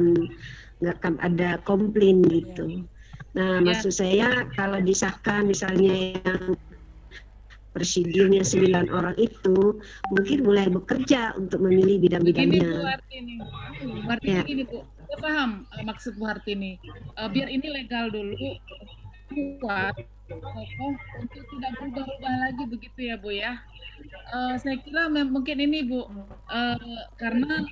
akan ada komplain gitu. Nah, maksud saya kalau disahkan misalnya yang presidiumnya 9 orang itu mungkin mulai bekerja untuk memilih bidang-bidangnya.
Begini Bu Hartini, gini Bu, saya paham maksud Bu Hartini. Biar ini legal dulu, kuat, kokoh untuk tidak berubah-ubah lagi begitu ya Bu ya. Saya kira mungkin ini Bu, karena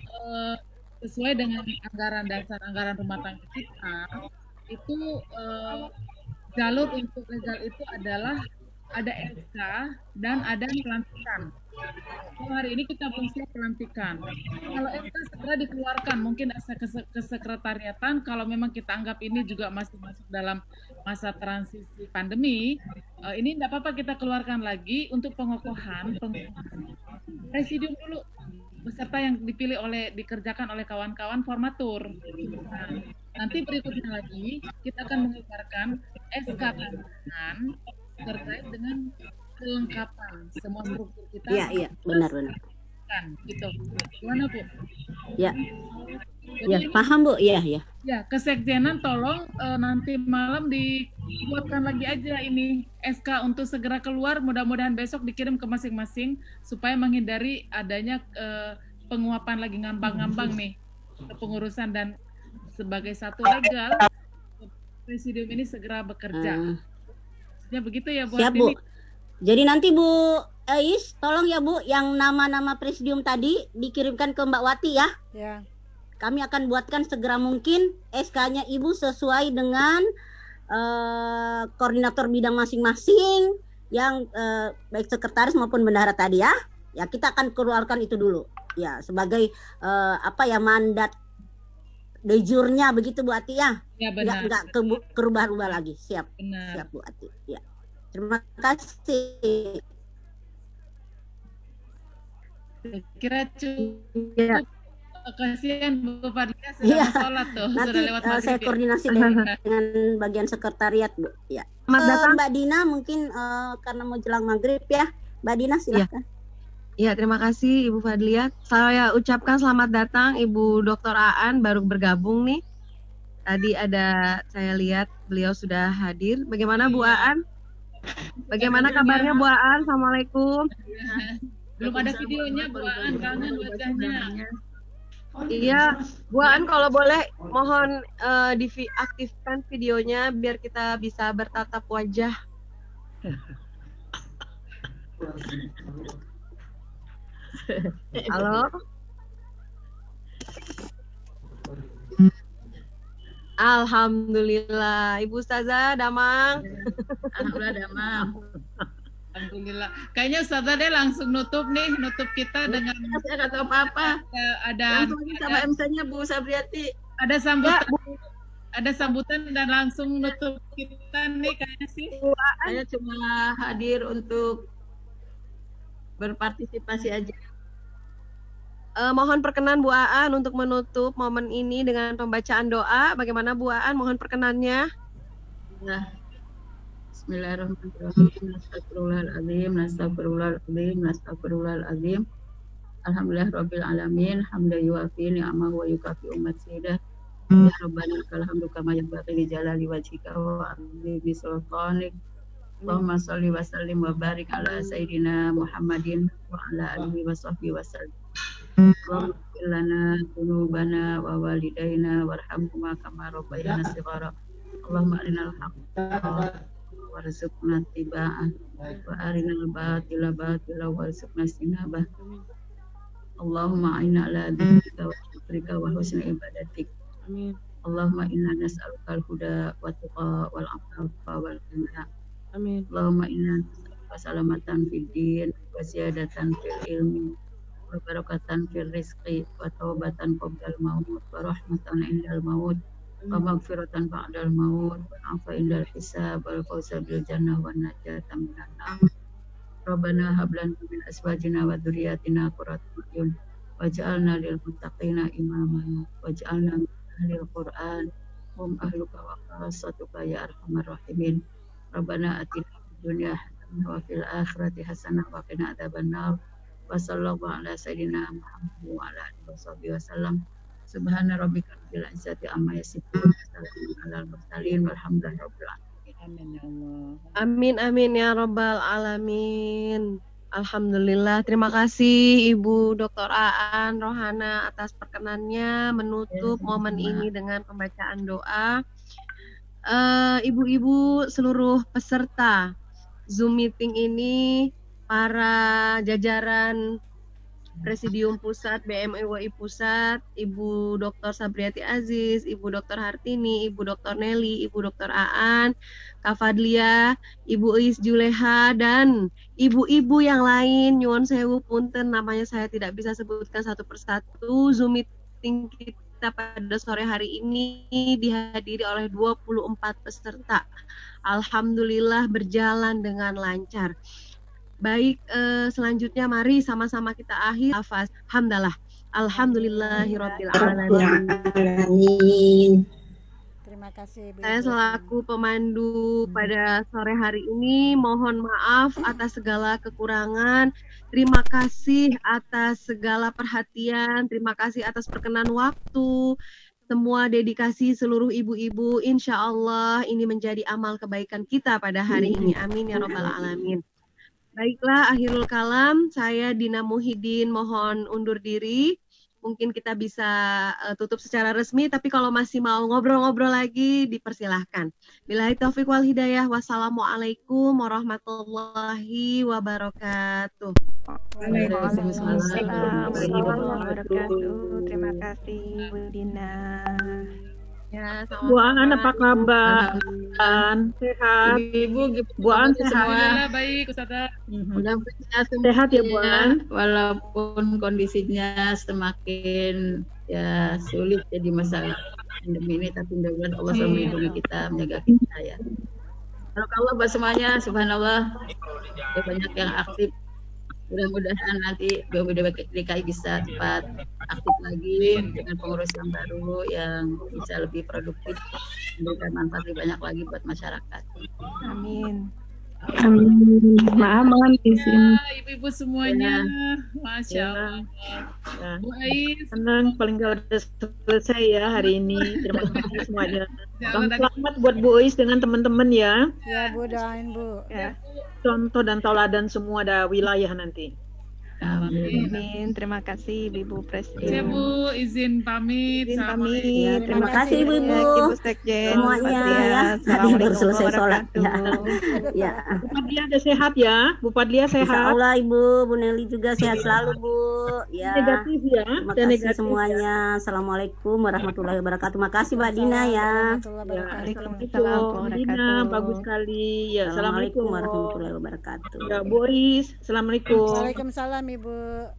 sesuai dengan anggaran dasar anggaran rumah tangga kita itu jalur untuk legal itu adalah ada SK dan ada pelantikan. Kalau hari ini kita belum siap pelantikan. Kalau SK segera dikeluarkan, mungkin SK kesekretariatan. Kalau memang kita anggap ini juga masih masuk dalam masa transisi pandemi, ini tidak apa-apa kita keluarkan lagi untuk pengokohan presidium dulu beserta yang dikerjakan oleh kawan-kawan formatur. Nah, nanti berikutnya lagi kita akan mengeluarkan SK tambahan terkait dengan kelengkapan semua struktur kita.
Iya, benar.
Gitu. Gimana Bu?
Ya. Ya, paham Bu. Iya.
Ya, kesekjenan tolong nanti malam dibuatkan lagi aja ini SK untuk segera keluar, mudah-mudahan besok dikirim ke masing-masing supaya menghindari adanya penguapan lagi ngambang-ngambang nih kepengurusan dan sebagai satu legal presidium ini segera bekerja. Ya begitu ya Bu.
Siap Bu. Jadi nanti Bu Ais, tolong ya Bu, yang nama-nama presidium tadi dikirimkan ke Mbak Wati ya.
Ya.
Kami akan buatkan segera mungkin SK-nya Ibu sesuai dengan koordinator bidang masing-masing yang baik sekretaris maupun bendahara tadi ya. Ya, kita akan keluarkan itu dulu. Ya, sebagai mandat de jure-nya begitu Bu Ati ya.
Ya benar.
Enggak kerubah-rubah lagi. Siap.
Benar.
Siap Bu Ati. Ya. Terima kasih.
Kira cukup.
Ya.
Kasihan Bu Fadlia sudah sholat tuh.
Nanti
sudah lewat maghrib.
saya koordinasi dengan bagian sekretariat Bu. Ya. Mbak Dina mungkin karena mau jelang maghrib ya. Mbak Dina silakan.
Ya, terima kasih Ibu Fadlia. Saya ucapkan selamat datang Ibu Dr. Aan baru bergabung nih. Tadi saya lihat beliau sudah hadir. Bagaimana Bu Aan? Bagaimana kabarnya Bu Aan? Assalamualaikum.
Belum ada videonya Bu Aan, kangen wajahnya.
Iya, Bu Aan kalau boleh mohon diaktifkan videonya biar kita bisa bertatap wajah. Halo. Alhamdulillah, Ibu Ustazah Damang.
Alhamdulillah Damang. Alhamdulillah. Kayaknya Ustazah deh langsung nutup kita dengan
Saya nggak tahu apa-apa.
Ada
langsung sama MC-nya Bu Sabriati.
Ada sambutan. ada sambutan dan langsung nutup kita nih kayaknya sih.
Saya cuma hadir untuk berpartisipasi aja.
Mohon perkenan Bu Aan untuk menutup momen ini dengan pembacaan doa. Bagaimana Bu Aan? Mohon perkenannya.
Nah, Bismillahirrahmanirrahim. Astagfirullahaladzim, astagfirullahaladzim, astagfirullahaladzim. Alhamdulillahirabbil alamin, hamdan yuafi ni'amahu wa yukafi'u mazidah. Ya Rabbana lakal hamdu kama yanbaghi li jalali wajhika wa 'azimi sultanik. Allahumma shalli wa sallim wa barik ala sayyidina Muhammadin wa ala alihi wa sahbihi wa sallam. Allahumma ighfir lana dzunubana wa walidayna warhamhuma kama rabbayana shighara. Allahumma arinal haqqa warzuqna ittiba'ah wa arinal batila batila warzuqna istinabah. Allahumma a'inna ala dzikrika wa syukrika wa husni ibadatik.
Amin.
Allahumma inna nas'aluka al-huda wa tuqa wal afafa wal ghina.
Amin.
Allahumma inna nas'aluka salamatan fid din wa ziyadatan fil ilmi wa barakatan fil rizqi wa taubatan qabla al-maut wa rahmatan indal maut wa maghfiratan ba'dal maut wa afa indal hisab wal fawza bil jannah wa najatan minan nar. Rabbana hab lana min azwajina wa dzurriyyatina qurrata a'yun waj'alna lil muttaqina imama waj'alna min ahlil Qur'an hum ahluka wa khassatuka ya arhamar rahimin. Rabbana atina fid dunya hasanah wa fil akhirati hasanah wa qina adzabannar. Wa sallallahu ala sayyidina Muhammad wa ala alihi washabihi wasallam. Subhana rabbika rabbil izzati amma yasifun wa salamun alal mursalin walhamdulillahi rabbil alamin.
Amin ya Allah.
Amin amin ya rabbal alamin. Alhamdulillah. Terima kasih Ibu Dr. Aan Rohana atas perkenannya menutup momen ini dengan pembacaan doa. Ibu-ibu seluruh peserta Zoom meeting ini, para jajaran Presidium Pusat BMUI Pusat, Ibu Dr. Sabriati Aziz, Ibu Dr. Hartini, Ibu Dr. Nelly, Ibu Dr. Aan, Kak Fadlia, Ibu Is Juleha, dan ibu-ibu yang lain, nyuwun sewu punten, namanya saya tidak bisa sebutkan satu persatu. Zoom meeting kita pada sore hari ini dihadiri oleh 24 peserta. Alhamdulillah berjalan dengan lancar. Baik, selanjutnya mari sama-sama kita akhir lafaz hamdalah. Alhamdulillahirabbil alamin.
Terima kasih Bu.
Saya selaku pemandu pada sore hari ini mohon maaf atas segala kekurangan. Terima kasih atas segala perhatian, terima kasih atas perkenan waktu. Semua dedikasi seluruh ibu-ibu, insya Allah ini menjadi amal kebaikan kita pada hari ini. Amin ya rabbal alamin. Baiklah, akhirul kalam, saya Dina Muhyiddin mohon undur diri. Mungkin kita bisa tutup secara resmi, tapi kalau masih mau ngobrol-ngobrol lagi, dipersilahkan. Billahi taufiq wal hidayah. Wassalamualaikum warahmatullahi wabarakatuh.
Waalaikumsalam warahmatullahi wabarakatuh. Terima kasih Bu Dina.
Ya,
Bu Aan apa kabar? Sehat?
Ibu
Bu Aan sehat?
Alhamdulillah baik Ustazah.
Mudah-mudahan
Sehat ya Bu Aan?
walaupun kondisinya semakin ya sulit ya di masa pandemi ini, tapi mudah-mudahan Allah selalu melindungi kita, menjaga kita ya. Barakallah buat semuanya, subhanallah. Ya, banyak yang aktif. Mudah-mudahan nanti BPDKI bisa cepat aktif lagi dengan pengurus yang baru yang bisa lebih produktif, memberikan manfaat lebih banyak lagi buat masyarakat.
Amin.
Amin. Maaf izin.
Ya, ibu-ibu semuanya, Masya Allah.
Ya.
Bu Ais,
Senang paling nggak udah selesai ya hari ini. Terima kasih semuanya.
Jalan dan-
Selamat buat Bu Ois dengan teman-teman ya.
Ya Bu, doain Bu.
Ya. Contoh dan tauladan semua ada wilayah nanti.
Amin.
Amin. Terima kasih Ibu
Saya
Presiden.
Bu izin pamit.
Izin
Assalamualaikum.
pamit.
Ya, terima kasih Ibu-ibu.
Ibu Sekjen.
Semuanya
Fatihah.
ya. Tadi
Assalamualaikum
baru selesai sholat. Ya.
warahmatullahi
Ya.
Bu Padlia ada sehat ya? Bu Padlia
Insya
sehat?
Allah Ibu, Bu Nelly juga sehat selalu Bu. Ya.
Negatif ya?
Terima
Dan
kasih
negatif
semuanya. Assalamualaikum warahmatullahi wabarakatuh. Makasih Mbak Dina ya.
Ya,
Waalaikumsalam
Assalamualaikum. Dina,
warahmatullahi
bagus sekali. Ya,
Assalamualaikum
Assalamualaikum.
warahmatullahi wabarakatuh.
Ya, Bu Ois, Assalamualaikum.
Waalaikumsalam Ibu.